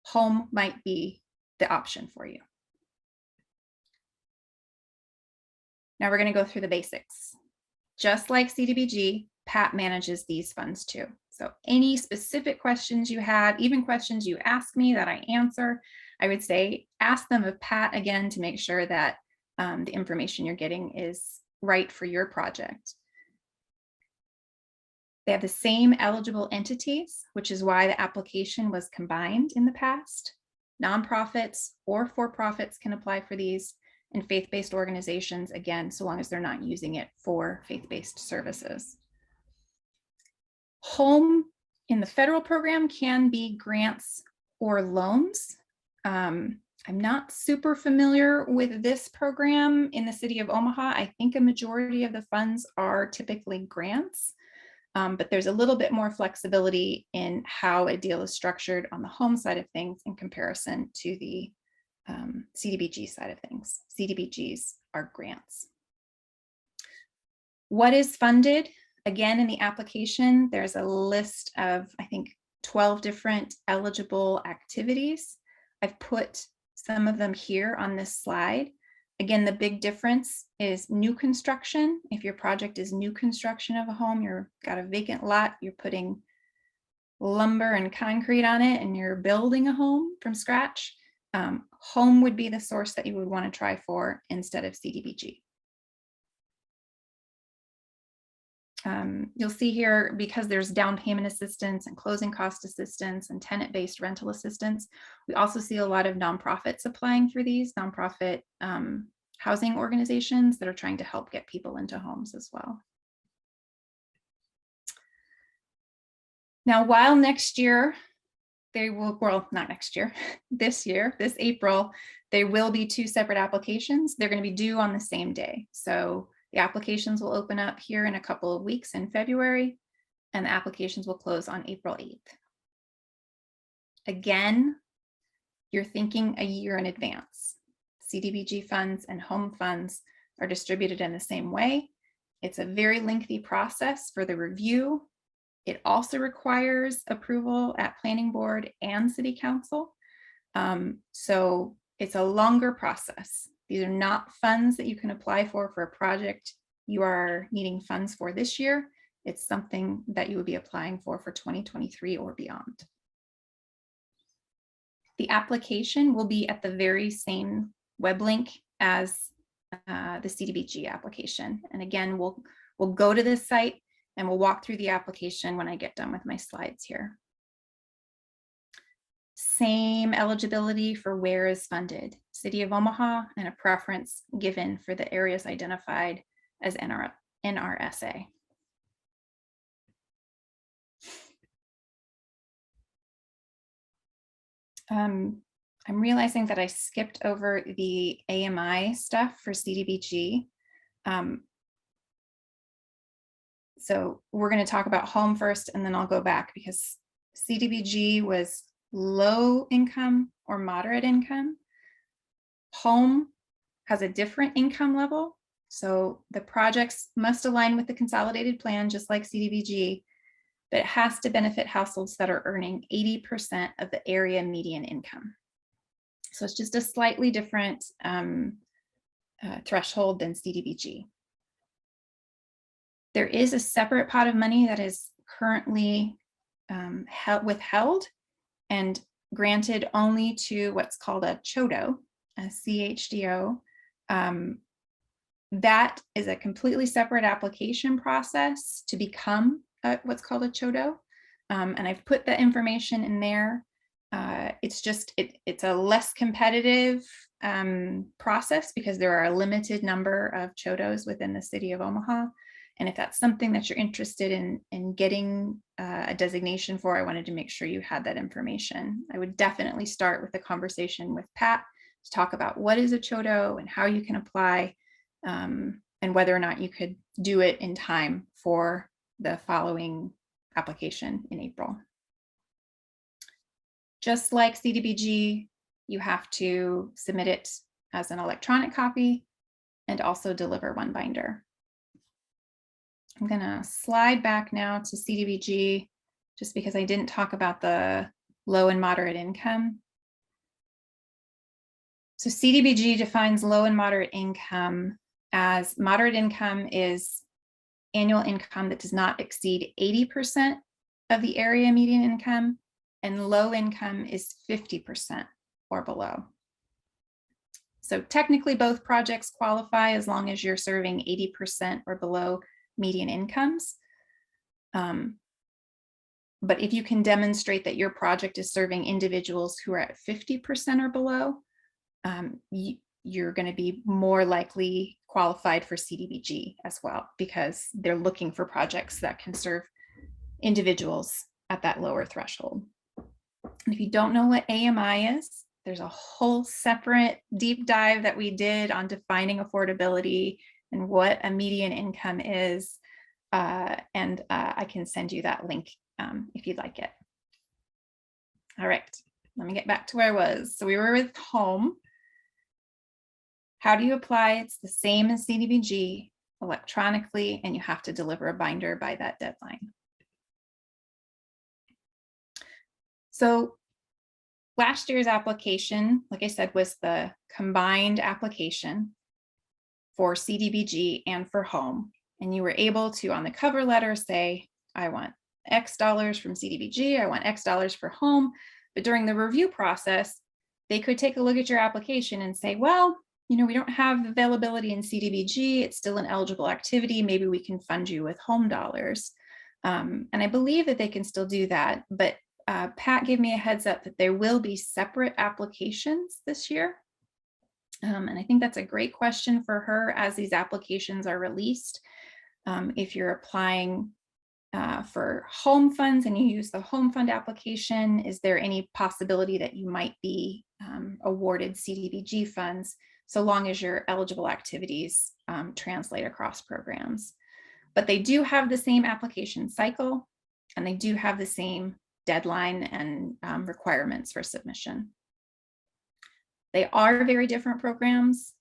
home might be the option for you. Now we're going to go through the basics. Just like CDBG, Pat manages these funds too. So any specific questions you have, even questions you ask me that I answer, I would say ask them of Pat again to make sure that the information you're getting is right for your project. They have the same eligible entities, which is why the application was combined in the past. Nonprofits or for-profits can apply for these, and faith-based organizations, again, so long as they're not using it for faith-based services. Home in the federal program can be grants or loans. I'm not super familiar with this program in the city of Omaha. I think a majority of the funds are typically grants, but there's a little bit more flexibility in how a deal is structured on the home side of things in comparison to the CDBG side of things. CDBGs are grants. What is funded? Again, in the application, there's a list of, I think, 12 different eligible activities. I've put some of them here on this slide. Again, the big difference is new construction. If your project is new construction of a home, you've got a vacant lot, you're putting lumber and concrete on it, and you're building a home from scratch. Home would be the source that you would want to try for instead of CDBG. You'll see here, because there's down payment assistance and closing cost assistance and tenant-based rental assistance, we also see a lot of nonprofits applying for these, nonprofit housing organizations that are trying to help get people into homes as well. Now, while next year, they will, well, not next year, this year, this April, there will be 2 separate applications. They're going to be due on the same day. So the applications will open up here in a couple of weeks in February, and the applications will close on April 8th. Again, you're thinking a year in advance. CDBG funds and home funds are distributed in the same way. It's a very lengthy process for the review. It also requires approval at planning board and city council. So it's a longer process. These are not funds that you can apply for a project you are needing funds for this year. It's something that you would be applying for 2023 or beyond. The application will be at the very same web link as the CDBG application. And again, we'll go to this site and we'll walk through the application when I get done with my slides here. Same eligibility for where is funded, City of Omaha, and a preference given for the areas identified as NRSA. I'm realizing that I skipped over the AMI stuff for CDBG. So we're going to talk about home first, and then I'll go back, because CDBG was low income or moderate income. Home has a different income level. So the projects must align with the consolidated plan, just like CDBG, but it has to benefit households that are earning 80% of the area median income. So it's just a slightly different threshold than CDBG. There is a separate pot of money that is currently withheld and granted only to what's called a CHODO, as CHDO. That is a completely separate application process to become what's called a CHODO. And I've put the information in there. It's just, it's a less competitive process because there are a limited number of CHODOs within the city of Omaha. And if that's something that you're interested in getting a designation for, I wanted to make sure you had that information. I would definitely start with a conversation with Pat to talk about what is a CHODO and how you can apply, and whether or not you could do it in time for the following application in April. Just like CDBG, you have to submit it as an electronic copy and also deliver one binder. I'm gonna slide back now to CDBG just because I didn't talk about the low and moderate income. So CDBG defines low and moderate income as moderate income is annual income that does not exceed 80% of the area median income, and low income is 50% or below. So technically both projects qualify as long as you're serving 80% or below median incomes. But if you can demonstrate that your project is serving individuals who are at 50% or below, you're going to be more likely qualified for CDBG as well, because they're looking for projects that can serve individuals at that lower threshold. And if you don't know what AMI is, there's a whole separate deep dive that we did on defining affordability and what a median income is. And I can send you that link if you'd like it. All right, let me get back to where I was. So we were with home. How do you apply? It's the same as CDBG electronically, and you have to deliver a binder by that deadline. So last year's application, like I said, was the combined application for CDBG and for home. And you were able to, on the cover letter, say, I want X dollars from CDBG, I want X dollars for home. But during the review process, they could take a look at your application and say, well, you know, we don't have availability in CDBG. It's still an eligible activity. Maybe we can fund you with home dollars. And I believe that they can still do that. But Pat gave me a heads up that there will be separate applications this year. And I think that's a great question for her as these applications are released. If you're applying for home funds and you use the home fund application, is there any possibility that you might be awarded CDBG funds, so long as your eligible activities translate across programs? But they do have the same application cycle, and they do have the same deadline and requirements for submission. They are very different programs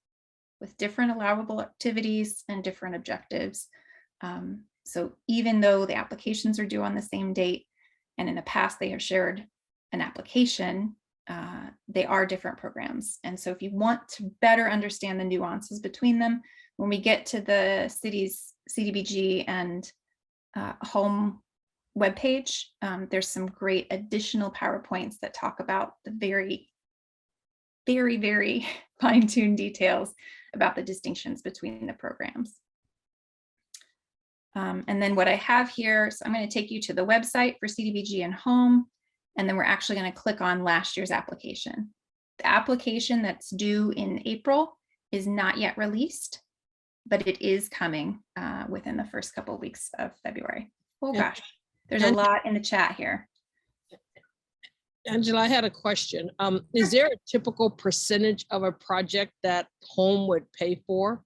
with different allowable activities and different objectives. So even though the applications are due on the same date, and in the past they have shared an application, they are different programs. And so if you want to better understand the nuances between them, when we get to the city's CDBG and home webpage, there's some great additional PowerPoints that talk about the very fine-tuned details about the distinctions between the programs. And then what I have here, so I'm going to take you to the website for CDBG and home, and then we're actually going to click on last year's application. The application that's due in April is not yet released, but it is coming within the first couple of weeks of February. Oh gosh, there's a lot in the chat here. Angela, I had a question. Is there a typical percentage of a project that home would pay for?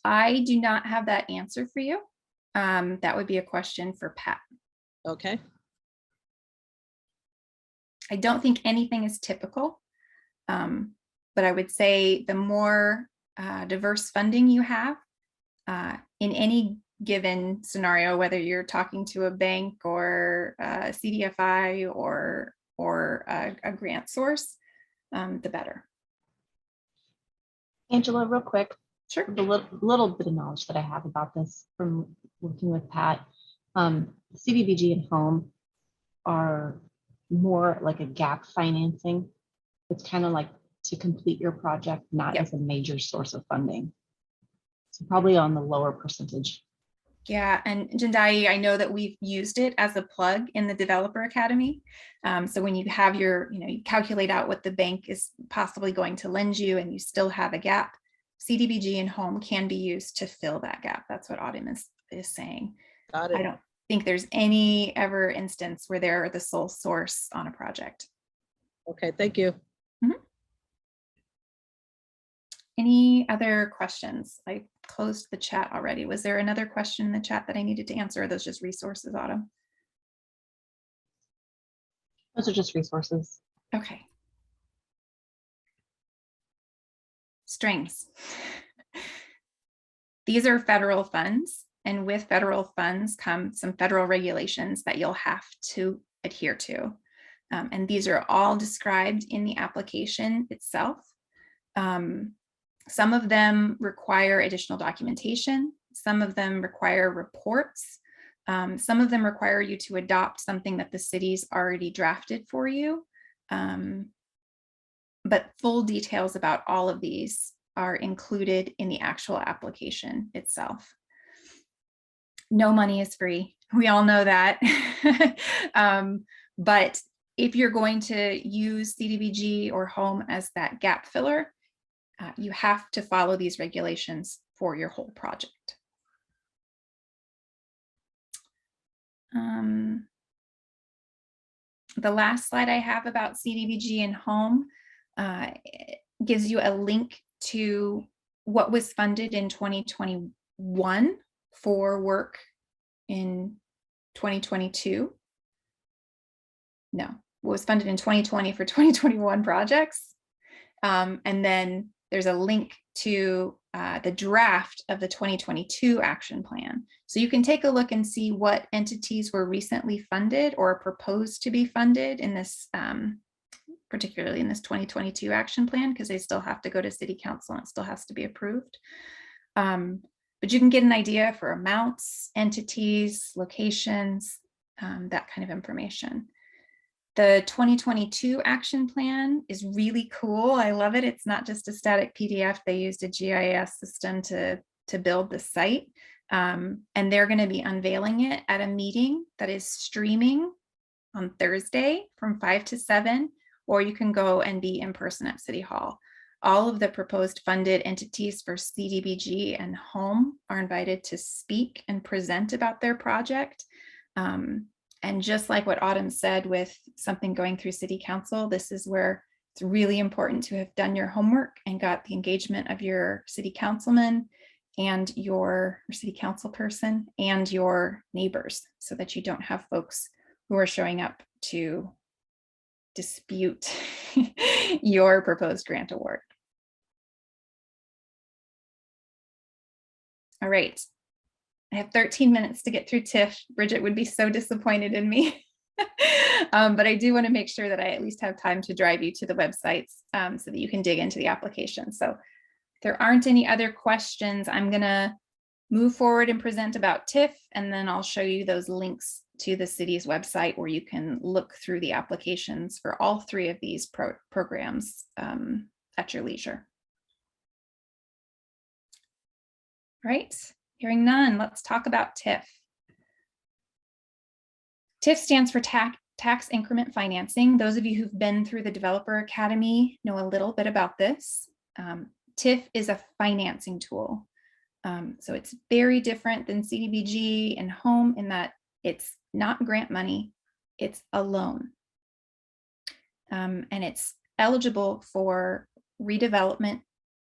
I do not have that answer for you. That would be a question for Pat. Okay. I don't think anything is typical, but I would say the more diverse funding you have in any given scenario, whether you're talking to a bank or a CDFI or a grant source, the better. Angela, real quick, Sure. the little bit of knowledge that I have about this from working with Pat, CDBG and home are more like a gap financing. It's kind of like to complete your project, not Yep. as a major source of funding. So probably on the lower percentage. Yeah, and Jendai, I know that we've used it as a plug in the Developer Academy. So when you have your, you calculate out what the bank is possibly going to lend you and you still have a gap, CDBG and home can be used to fill that gap. That's what Autumn is saying. Got I it. don't think there's any ever instance where they're the sole source on a project. Okay, thank you. Any other questions? I closed the chat already. Was there another question in the chat that I needed to answer? Or are those just resources, Autumn? Those are just resources. Okay. Strings. These are federal funds, and with federal funds come some federal regulations that you'll have to adhere to. And these are all described in the application itself. Some of them require additional documentation. Some of them require reports. Some of them require you to adopt something that the city's already drafted for you. But full details about all of these are included in the actual application itself. No money is free. We all know that. But if you're going to use CDBG or home as that gap filler, you have to follow these regulations for your whole project. The last slide I have about CDBG and home gives you a link to what was funded in 2021 for work in 2022. No, what was funded in 2020 for 2021 projects. And then there's a link to the draft of the 2022 action plan. So you can take a look and see what entities were recently funded or proposed to be funded in this, particularly in this 2022 action plan, because they still have to go to city council and it still has to be approved. But you can get an idea for amounts, entities, locations, that kind of information. The 2022 action plan is really cool. I love it. It's not just a static PDF. They used a GIS system to build the site. And they're going to be unveiling it at a meeting that is streaming on Thursday from 5 to 7, or you can go and be in person at City Hall. All of the proposed funded entities for CDBG and home are invited to speak and present about their project. And just like what Autumn said with something going through city council, this is where it's really important to have done your homework and got the engagement of your city councilman and your city council person and your neighbors, so that you don't have folks who are showing up to dispute your proposed grant award. All right. I have 13 minutes to get through TIF. Bridget would be so disappointed in me. But I do want to make sure that I at least have time to drive you to the websites so that you can dig into the application. So if there aren't any other questions, I'm going to move forward and present about TIF, and then I'll show you those links to the city's website where you can look through the applications for all three of these programs at your leisure. All right. Hearing none, let's talk about TIF. TIF stands for tax increment financing. Those of you who've been through the Developer Academy know a little bit about this. TIF is a financing tool. So it's very different than CDBG and home in that it's not grant money, it's a loan. And it's eligible for redevelopment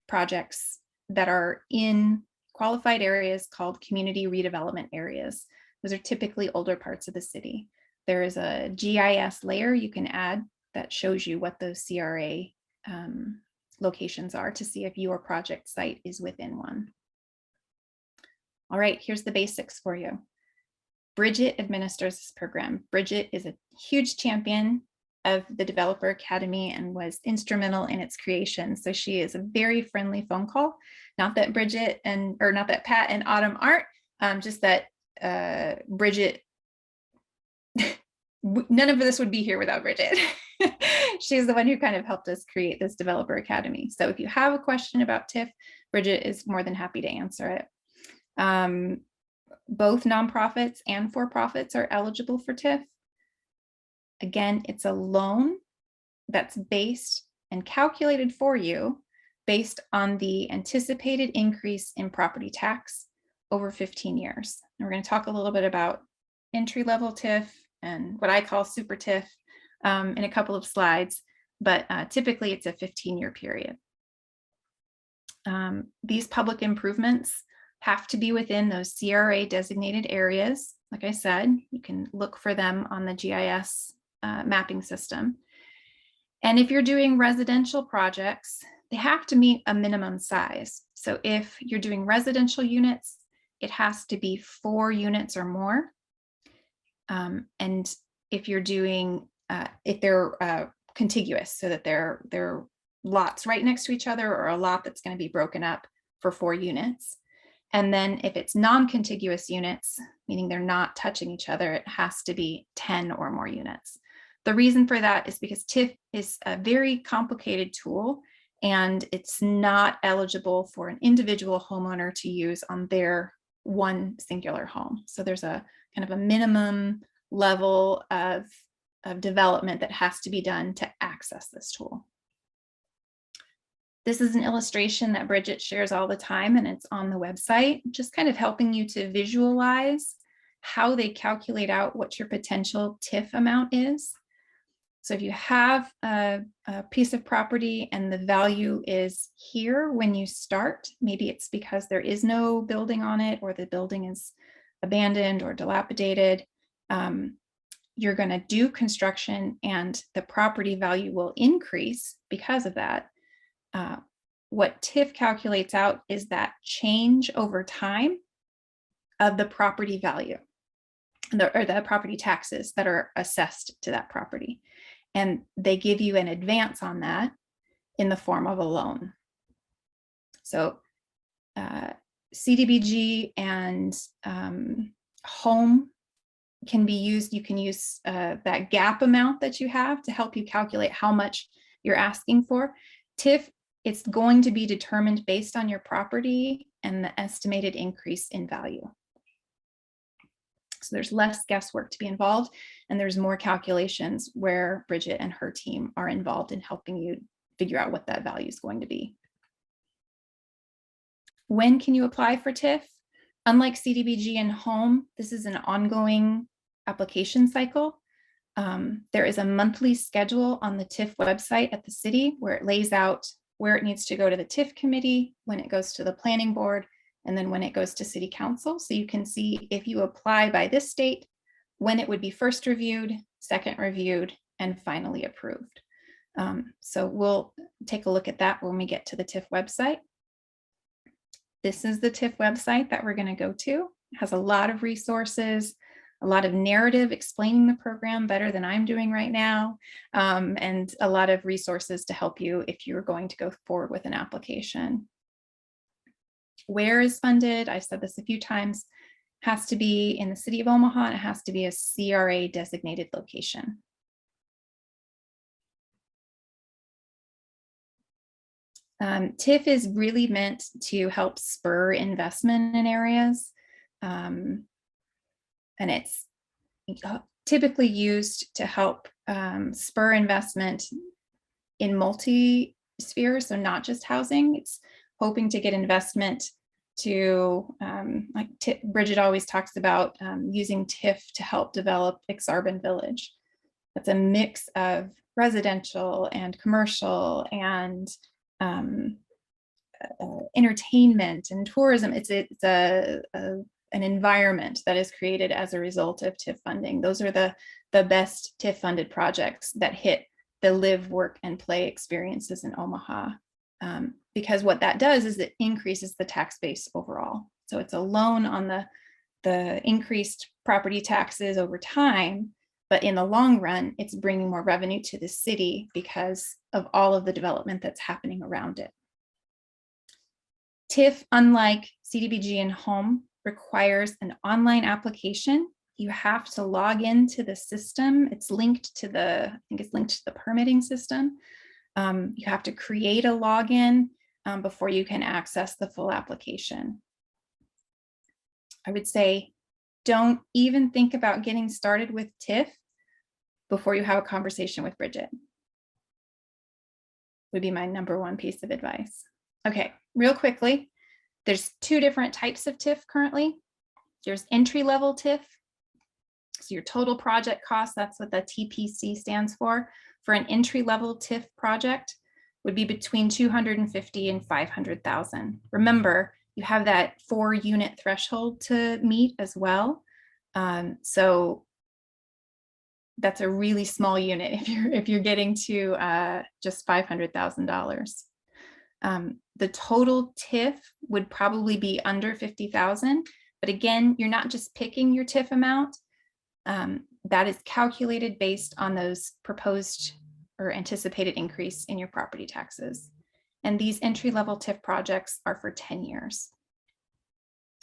projects that are in qualified areas called community redevelopment areas. Those are typically older parts of the city. There is a GIS layer you can add that shows you what those CRA locations are to see if your project site is within one. All right, here's the basics for you. Bridget administers this program. Bridget is a huge champion of the Developer Academy and was instrumental in its creation. So she is a very friendly phone call. Not that Bridget or not that Pat and Autumn aren't, just that Bridget none of this would be here without Bridget. She's the one who kind of helped us create this Developer Academy. So if you have a question about TIF, Bridget is more than happy to answer it. Both nonprofits and for-profits are eligible for TIF. Again, it's a loan that's based and calculated for you based on the anticipated increase in property tax over 15 years. And we're going to talk a little bit about entry-level TIF and what I call super TIF in a couple of slides, but typically it's a 15-year period. These public improvements have to be within those CRA designated areas. Like I said, you can look for them on the GIS mapping system. And if you're doing residential projects, they have to meet a minimum size. So if you're doing residential units, it has to be 4 units or more. And if you're doing, if they're contiguous, so that they're lots right next to each other, or a lot that's going to be broken up for 4 units. And then if it's non-contiguous units, meaning they're not touching each other, it has to be 10 or more units. The reason for that is because TIF is a very complicated tool, and it's not eligible for an individual homeowner to use on their one singular home. So there's a kind of a minimum level of development that has to be done to access this tool. This is an illustration that Bridget shares all the time, and it's on the website, just kind of helping you to visualize how they calculate out what your potential TIF amount is. So if you have a piece of property and the value is here when you start, maybe it's because there is no building on it, or the building is abandoned or dilapidated, you're going to do construction and the property value will increase because of that. What TIF calculates out is that change over time of the property value, or the property taxes that are assessed to that property. And they give you an advance on that in the form of a loan. So CDBG and home can be used. You can use that gap amount that you have to help you calculate how much you're asking for. TIF, it's going to be determined based on your property and the estimated increase in value. So there's less guesswork to be involved, and there's more calculations where Bridget and her team are involved in helping you figure out what that value is going to be. When can you apply for TIF? Unlike CDBG and home, this is an ongoing application cycle. There is a monthly schedule on the TIF website at the city where it lays out where it needs to go to the TIF committee, when it goes to the planning board, and then when it goes to city council. So you can see if you apply by this date, when it would be first reviewed, second reviewed, and finally approved. So we'll take a look at that when we get to the TIF website. This is the TIF website that we're going to go to. It has a lot of resources, a lot of narrative explaining the program better than I'm doing right now, and a lot of resources to help you if you're going to go forward with an application. Where is funded? I've said this a few times, has to be in the city of Omaha, and it has to be a CRA designated location. TIF is really meant to help spur investment in areas. And it's typically used to help spur investment in multi-spheres, so not just housing. It's hoping to get investment to, like Bridget always talks about, using TIF to help develop Exarban Village. That's a mix of residential and commercial and entertainment and tourism. It's an environment that is created as a result of TIF funding. Those are the best TIF funded projects that hit the live, work, and play experiences in Omaha. Because what that does is it increases the tax base overall. So it's a loan on the increased property taxes over time, but in the long run, it's bringing more revenue to the city because of all of the development that's happening around it. TIF, unlike CDBG and home, requires an online application. you have to log into the system. It's linked to I think it's linked to the permitting system. You have to create a login before you can access the full application. I would say, don't even think about getting started with TIF before you have a conversation with Bridget. Would be my #1 piece of advice. Okay, real quickly, there's 2 different types of TIF currently. There's entry-level TIF. So your total project cost, that's what the TPC stands for an entry-level TIF project, would be between $250,000 and $500,000. Remember, you have that 4-unit threshold to meet as well. So that's a really small unit if you're getting to just $500,000. The total TIF would probably be under $50,000, but again, you're not just picking your TIF amount. That is calculated based on those proposed or anticipated increase in your property taxes. And these entry-level TIF projects are for 10 years.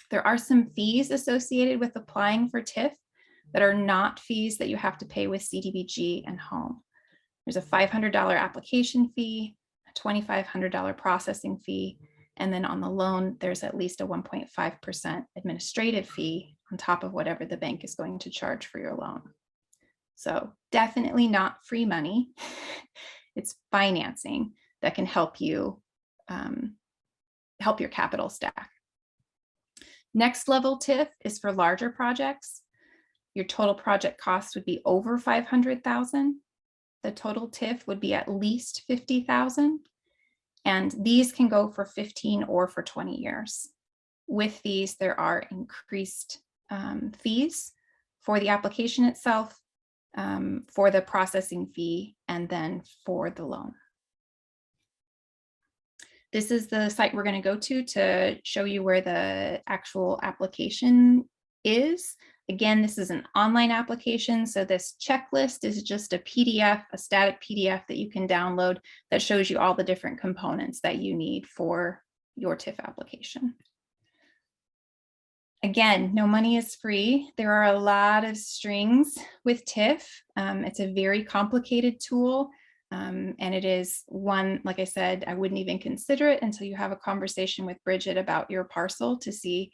There are some fees associated with applying for TIF that are not fees that you have to pay with CDBG and home. There's a $500 application fee, a $2,500 processing fee, and then on the loan, there's at least a 1.5% administrative fee on top of whatever the bank is going to charge for your loan. So definitely not free money. It's financing that can help you help your capital stack. Next level TIF is for larger projects. Your total project cost would be over $500,000. The total TIF would be at least $50,000. And these can go for 15 or for 20 years. With these, there are increased fees for the application itself, for the processing fee, and then for the loan. This is the site we're going to go to show you where the actual application is. Again, this is an online application, so this checklist is just a PDF, a static PDF that you can download that shows you all the different components that you need for your TIF application. Again, no money is free. There are a lot of strings with TIF. It's a very complicated tool, and it is one, like I said, I wouldn't even consider it until you have a conversation with Bridget about your parcel to see,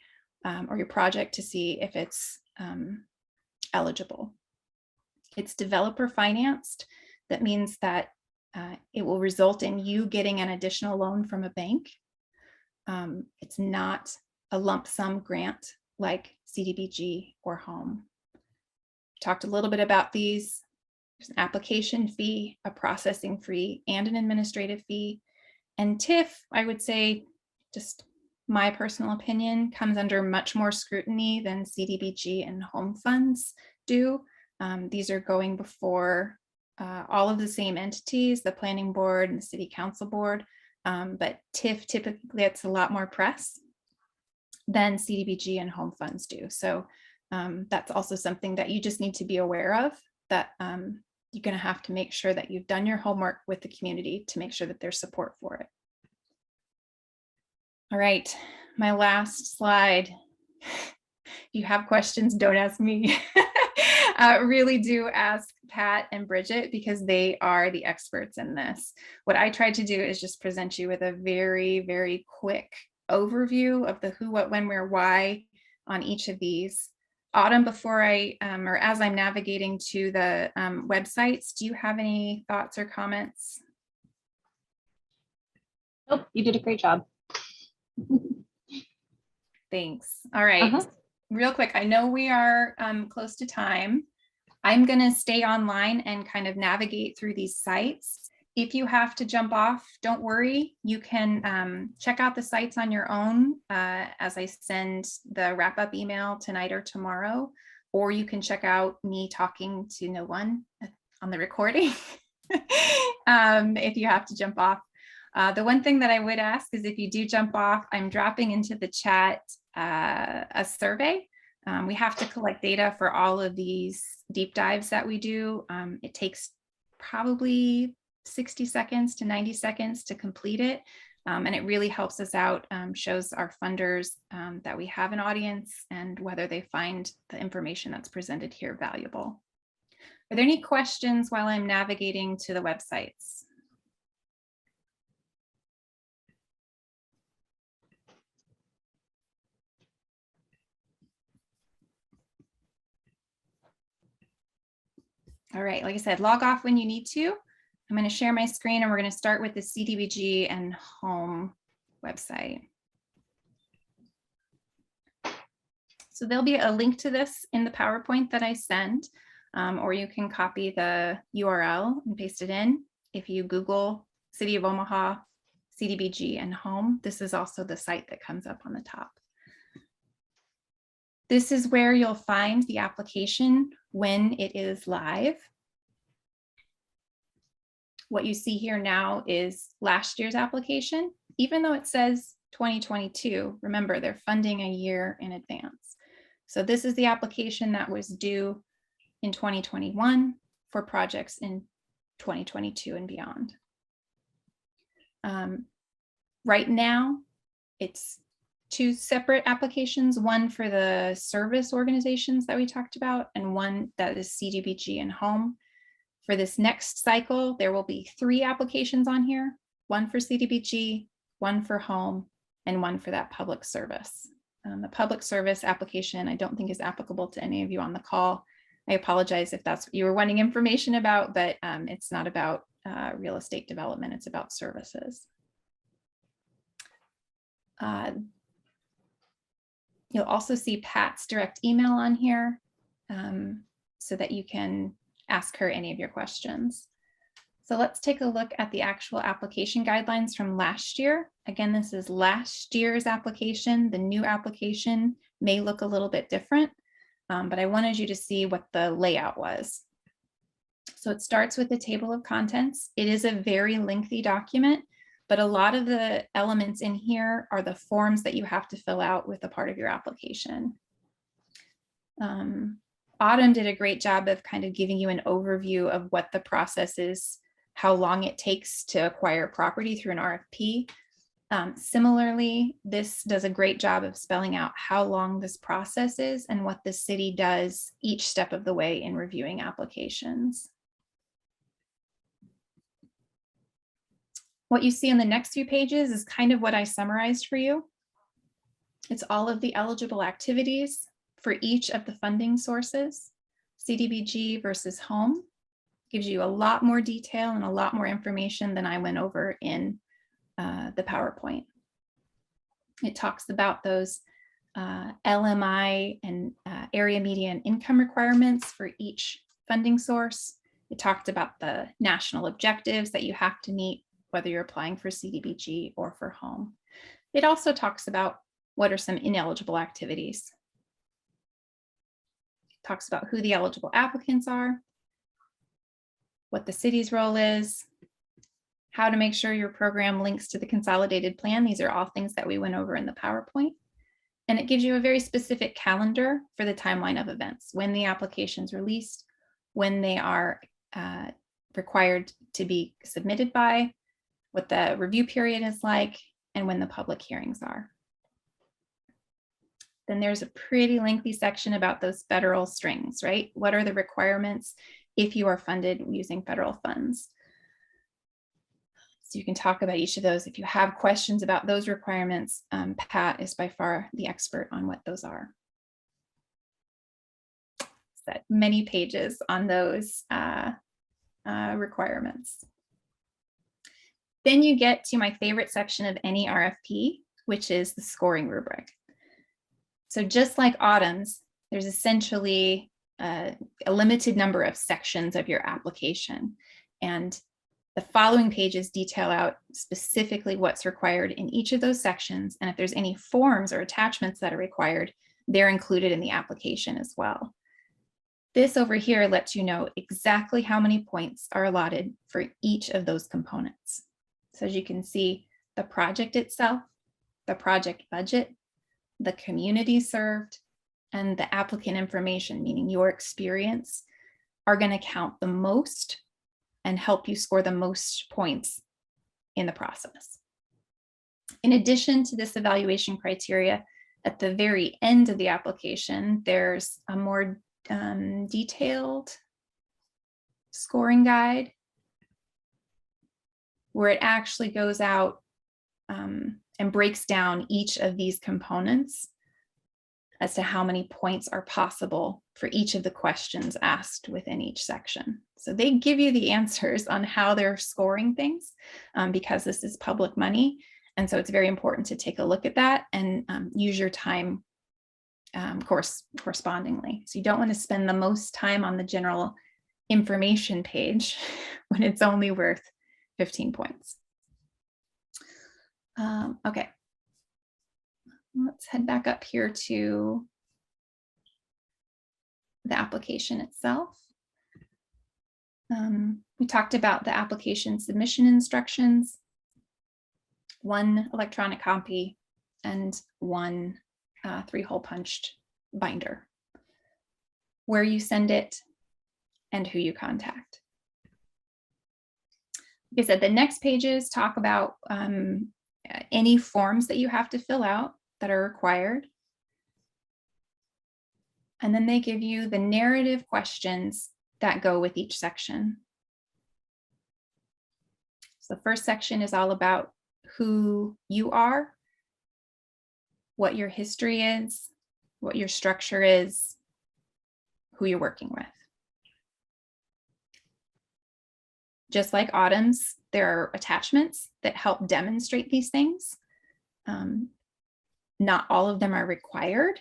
or your project to see if it's eligible. It's developer financed. That means that it will result in you getting an additional loan from a bank. It's not a lump sum grant like CDBG or home. We talked a little bit about these. There's an application fee, a processing fee, and an administrative fee. And TIF, I would say, just my personal opinion, comes under much more scrutiny than CDBG and home funds do. These are going before all of the same entities, the planning board and the city council board, but TIF typically gets a lot more press than CDBG and home funds do. So that's also something that you just need to be aware of, that you're going to have to make sure that you've done your homework with the community to make sure that there's support for it. All right, my last slide. If you have questions, don't ask me. Really do ask Pat and Bridget, because they are the experts in this. What I tried to do is just present you with a very, very quick overview of the who, what, when, where, why on each of these. Autumn, before I, or as I'm navigating to the websites, do you have any thoughts or comments? Nope, you did a great job. Thanks. All right. Real quick, I know we are close to time. I'm going to stay online and kind of navigate through these sites. If you have to jump off, don't worry. You can check out the sites on your own as I send the wrap-up email tonight or tomorrow, or you can check out me talking to no one on the recording if you have to jump off. The one thing that I would ask is, if you do jump off, I'm dropping into the chat a survey. We have to collect data for all of these deep dives that we do. It takes probably 60 seconds to 90 seconds to complete it. And it really helps us out, shows our funders that we have an audience and whether they find the information that's presented here valuable. Are there any questions while I'm navigating to the websites? All right, like I said, log off when you need to. I'm going to share my screen and we're going to start with the CDBG and home website. So there'll be a link to this in the PowerPoint that I send, or you can copy the URL and paste it in. If you Google City of Omaha, CDBG and home, this is also the site that comes up on the top. This is where you'll find the application when it is live. What you see here now is last year's application. Even though it says 2022, remember they're funding a year in advance. So this is the application that was due in 2021 for projects in 2022 and beyond. Right now, it's two separate applications, one for the service organizations that we talked about, and one that is CDBG and home. For this next cycle, there will be 3 applications on here, one for CDBG, one for home, and one for that public service. The public service application, I don't think is applicable to any of you on the call. I apologize if that's what you were wanting information about, but it's not about real estate development, it's about services. You'll also see Pat's direct email on here so that you can ask her any of your questions. So let's take a look at the actual application guidelines from last year. Again, this is last year's application. The new application may look a little bit different, but I wanted you to see what the layout was. So it starts with the table of contents. It is a very lengthy document, but a lot of the elements in here are the forms that you have to fill out with a part of your application. Autumn did a great job of kind of giving you an overview of what the process is, how long it takes to acquire property through an RFP. Similarly, this does a great job of spelling out how long this process is and what the city does each step of the way in reviewing applications. What you see in the next few pages is kind of what I summarized for you. It's all of the eligible activities for each of the funding sources. CDBG versus home gives you a lot more detail and a lot more information than I went over in the PowerPoint. It talks about those LMI and area median income requirements for each funding source. It talked about the national objectives that you have to meet, whether you're applying for CDBG or for home. It also talks about what are some ineligible activities. It talks about who the eligible applicants are, what the city's role is, how to make sure your program links to the consolidated plan. These are all things that we went over in the PowerPoint. And it gives you a very specific calendar for the timeline of events, when the application's released, when they are required to be submitted by, what the review period is like, and when the public hearings are. Then there's a pretty lengthy section about those federal strings, right? What are the requirements if you are funded using federal funds? So you can talk about each of those. If you have questions about those requirements, Pat is by far the expert on what those are. Set many pages on those requirements. Then you get to my favorite section of any RFP, which is the scoring rubric. So just like Autumn's, there's essentially a limited number of sections of your application. And the following pages detail out specifically what's required in each of those sections. And if there's any forms or attachments that are required, they're included in the application as well. This over here lets you know exactly how many points are allotted for each of those components. So as you can see, the project itself, the project budget, the community served, and the applicant information, meaning your experience, are going to count the most and help you score the most points in the process. In addition to this evaluation criteria, at the very end of the application, there's a more detailed scoring guide where it actually goes out and breaks down each of these components as to how many points are possible for each of the questions asked within each section. So they give you the answers on how they're scoring things because this is public money. And so it's very important to take a look at that and use your time correspondingly. So you don't want to spend the most time on the general information page when it's only worth 15 points. Okay. Let's head back up here to the application itself. We talked about the application submission instructions, one electronic copy, and one 3-hole punched binder, where you send it, and who you contact. Like I said, the next pages talk about any forms that you have to fill out that are required. And then they give you the narrative questions that go with each section. So the first section is all about who you are, what your history is, what your structure is, who you're working with. Just like Autumn's, there are attachments that help demonstrate these things. Not all of them are required.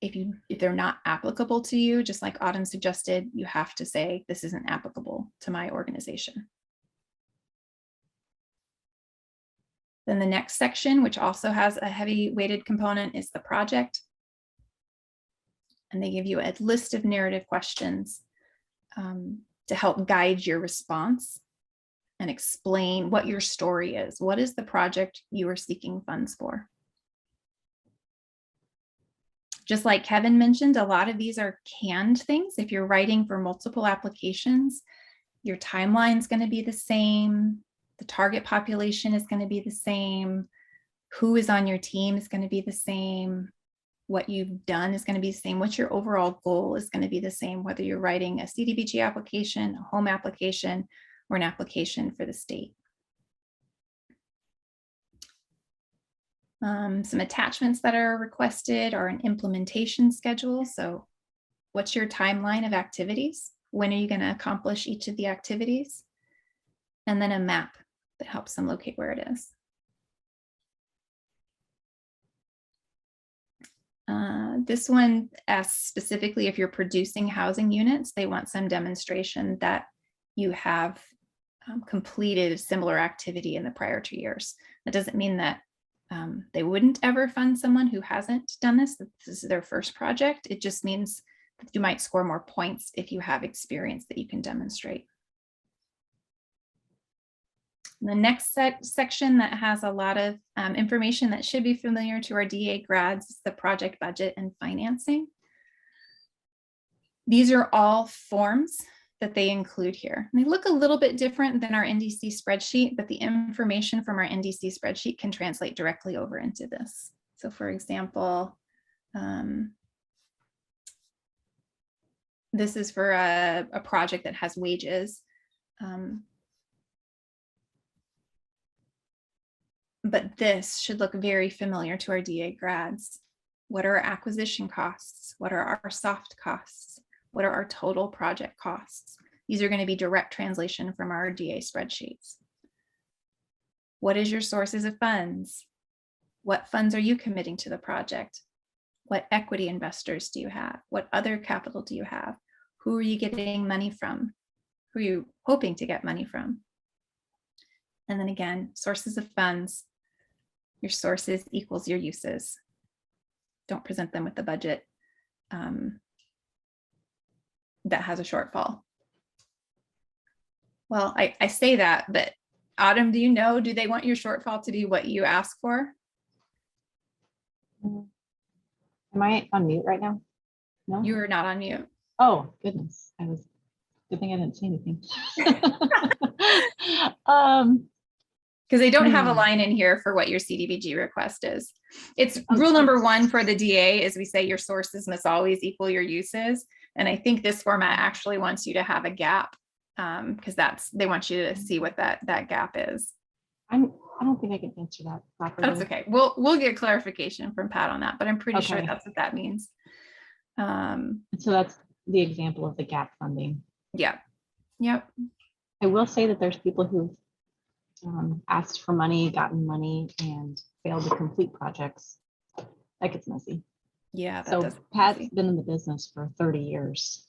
If they're not applicable to you, just like Autumn suggested, you have to say, this isn't applicable to my organization. Then the next section, which also has a heavy weighted component, is the project. And they give you a list of narrative questions to help guide your response and explain what your story is. What is the project you are seeking funds for? Just like Kevin mentioned, a lot of these are canned things. If you're writing for multiple applications, your timeline is going to be the same. The target population is going to be the same. Who is on your team is going to be the same. What you've done is going to be the same. What your overall goal is going to be the same, whether you're writing a CDBG application, a home application, or an application for the state. Some attachments that are requested are an implementation schedule. So what's your timeline of activities? When are you going to accomplish each of the activities? And then a map that helps them locate where it is. This one asks specifically if you're producing housing units, they want some demonstration that you have completed a similar activity in the prior 2 years. That doesn't mean that they wouldn't ever fund someone who hasn't done this. This is their first project. It just means that you might score more points if you have experience that you can demonstrate. The next section that has a lot of information that should be familiar to our DA grads is the project budget and financing. These are all forms that they include here. And they look a little bit different than our NDC spreadsheet, but the information from our NDC spreadsheet can translate directly over into this. So for example, this is for a project that has wages. But this should look very familiar to our DA grads. What are our acquisition costs? What are our soft costs? What are our total project costs? These are going to be direct translation from our DA spreadsheets. What is your sources of funds? What funds are you committing to the project? What equity investors do you have? What other capital do you have? Who are you getting money from? Who are you hoping to get money from? And then again, sources of funds. Your sources equals your uses. Don't present them with a budget that has a shortfall. Well, I say that, but Autumn, do you know, do they want your shortfall to be what you ask for? Am I on mute right now? No? You are not on mute. Oh, goodness. Good thing I didn't say anything. Because they don't have a Hmm. line in here for what your CDBG request is. It's Oh, rule number geez. 1 for the DA is we say your sources must always equal your uses. And I think this format actually wants you to have a gap because they want you to see what that gap is. I don't think I can answer that properly. That's okay. We'll get clarification from Pat on that, but I'm pretty sure Okay. that's what that means. So that's the example of the gap funding. Yeah. Yep. I will say that there's people who've asked for money, gotten money, and failed to complete projects. That gets messy. Yeah. That So does. Pat's been in the business for 30 years.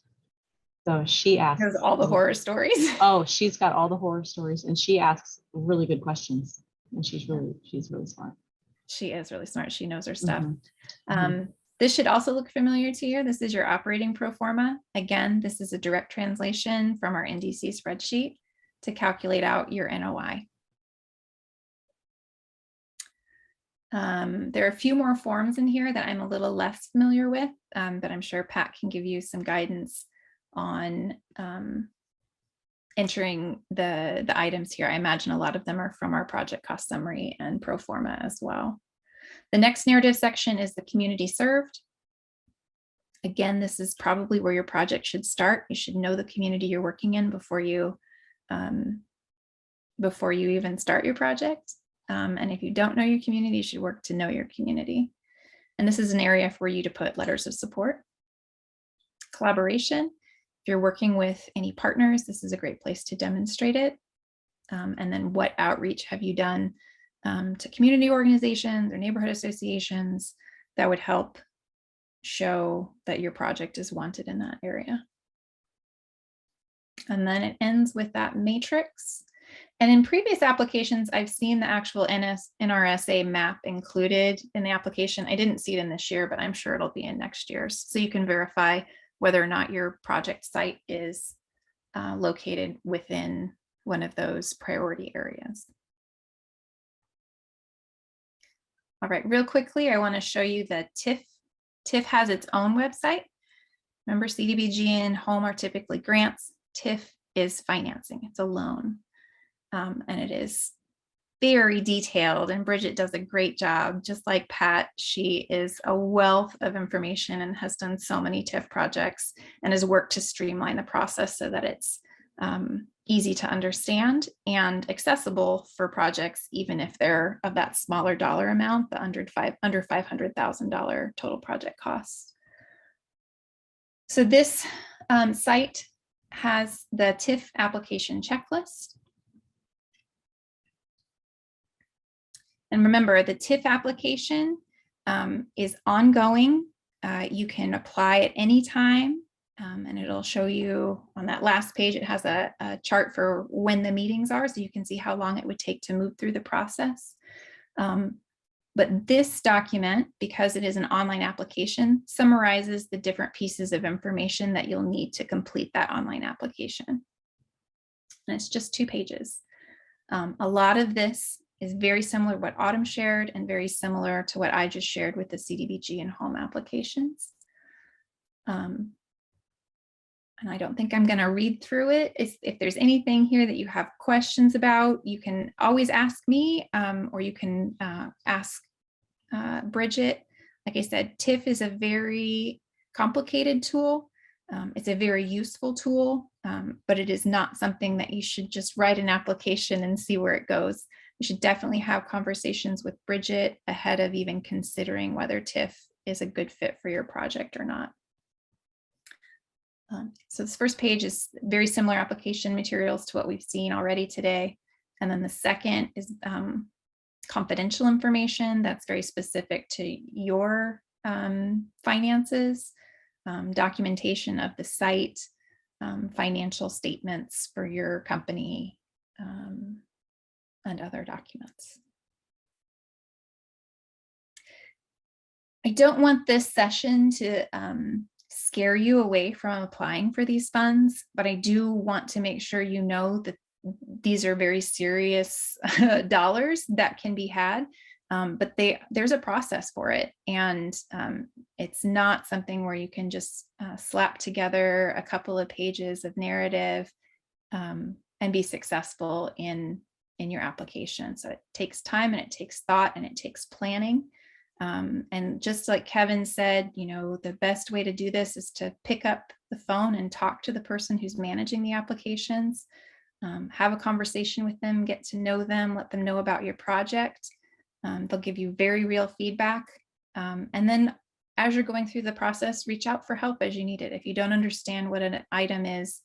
So she asks. There's all the horror stories. Oh, she's got all the horror stories, and she asks really good questions. And she's really smart. She is really smart. She knows her stuff. Mhm. This should also look familiar to you. This is your operating pro forma. Again, this is a direct translation from our NDC spreadsheet to calculate out your NOI. There are a few more forms in here that I'm a little less familiar with, but I'm sure Pat can give you some guidance on entering the items here. I imagine a lot of them are from our project cost summary and pro forma as well. The next narrative section is the community served. Again, this is probably where your project should start. You should know the community you're working in before you even start your project. And if you don't know your community, you should work to know your community. And this is an area for you to put letters of support. Collaboration. If you're working with any partners, this is a great place to demonstrate it. And then what outreach have you done to community organizations or neighborhood associations that would help show that your project is wanted in that area. And then it ends with that matrix. And in previous applications, I've seen the actual NRSA map included in the application. I didn't see it in this year, but I'm sure it'll be in next year's. So you can verify whether or not your project site is located within one of those priority areas. All right, real quickly, I want to show you the TIF. TIF has its own website. Remember, CDBG and home are typically grants. TIF is financing. It's a loan. And it is very detailed, and Bridget does a great job. Just like Pat, she is a wealth of information and has done so many TIF projects and has worked to streamline the process so that it's easy to understand and accessible for projects, even if they're of that smaller dollar amount, the under $500,000 total project costs. So this site has the TIF application checklist. And remember, the TIF application is ongoing. You can apply at any time, and it'll show you on that last page. It has a chart for when the meetings are, so you can see how long it would take to move through the process. But this document, because it is an online application, summarizes the different pieces of information that you'll need to complete that online application. And it's just 2 pages. A lot of this is very similar to what Autumn shared and very similar to what I just shared with the CDBG and home applications. And I don't think I'm going to read through it. If there's anything here that you have questions about, you can always ask me, or you can ask Bridget. Like I said, TIF is a very complicated tool. It's a very useful tool, but it is not something that you should just write an application and see where it goes. You should definitely have conversations with Bridget ahead of even considering whether TIF is a good fit for your project or not. So this first page is very similar application materials to what we've seen already today. And then the second is confidential information that's very specific to your finances, documentation of the site, financial statements for your company, and other documents. I don't want this session to scare you away from applying for these funds, but I do want to make sure you know that these are very serious dollars that can be had, but there's a process for it. And it's not something where you can just slap together a couple of pages of narrative and be successful in in your application. So it takes time and it takes thought and it takes planning. And just like Kevin said, you know, the best way to do this is to pick up the phone and talk to the person who's managing the applications. Have a conversation with them, get to know them, let them know about your project. They'll give you very real feedback. And then as you're going through the process, reach out for help as you need it. If you don't understand what an item is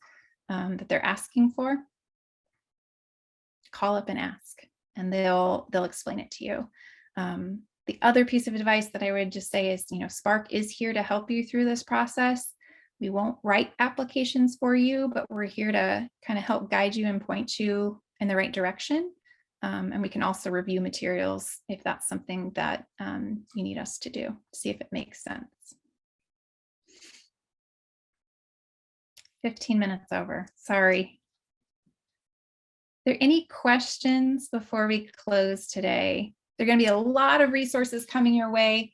that they're asking for, call up and ask, and they'll explain it to you. The other piece of advice that I would just say is, you know, Spark is here to help you through this process. We won't write applications for you, but we're here to kind of help guide you and point you in the right direction. And we can also review materials if that's something that you need us to do, see if it makes sense. 15 minutes over, sorry. Are there any questions before we close today? There are going to be a lot of resources coming your way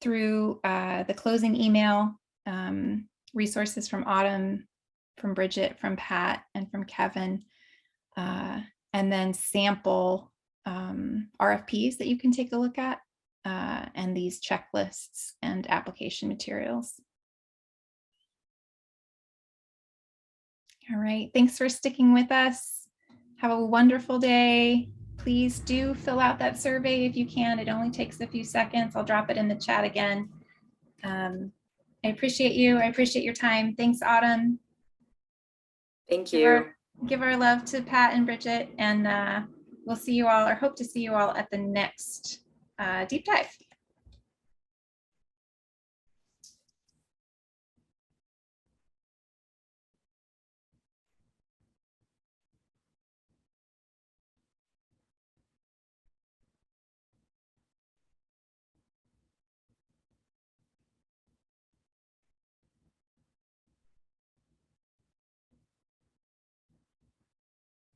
through the closing email, resources from Autumn, from Bridget, from Pat, and from Kevin, and then sample RFPs that you can take a look at, and these checklists and application materials. All right, thanks for sticking with us. Have a wonderful day. Please do fill out that survey if you can. It only takes a few seconds. I'll drop it in the chat again. I appreciate you. I appreciate your time. Thanks, Autumn. Thank you. Give our love to Pat and Bridget, and we'll see you all, or hope to see you all at the next deep dive.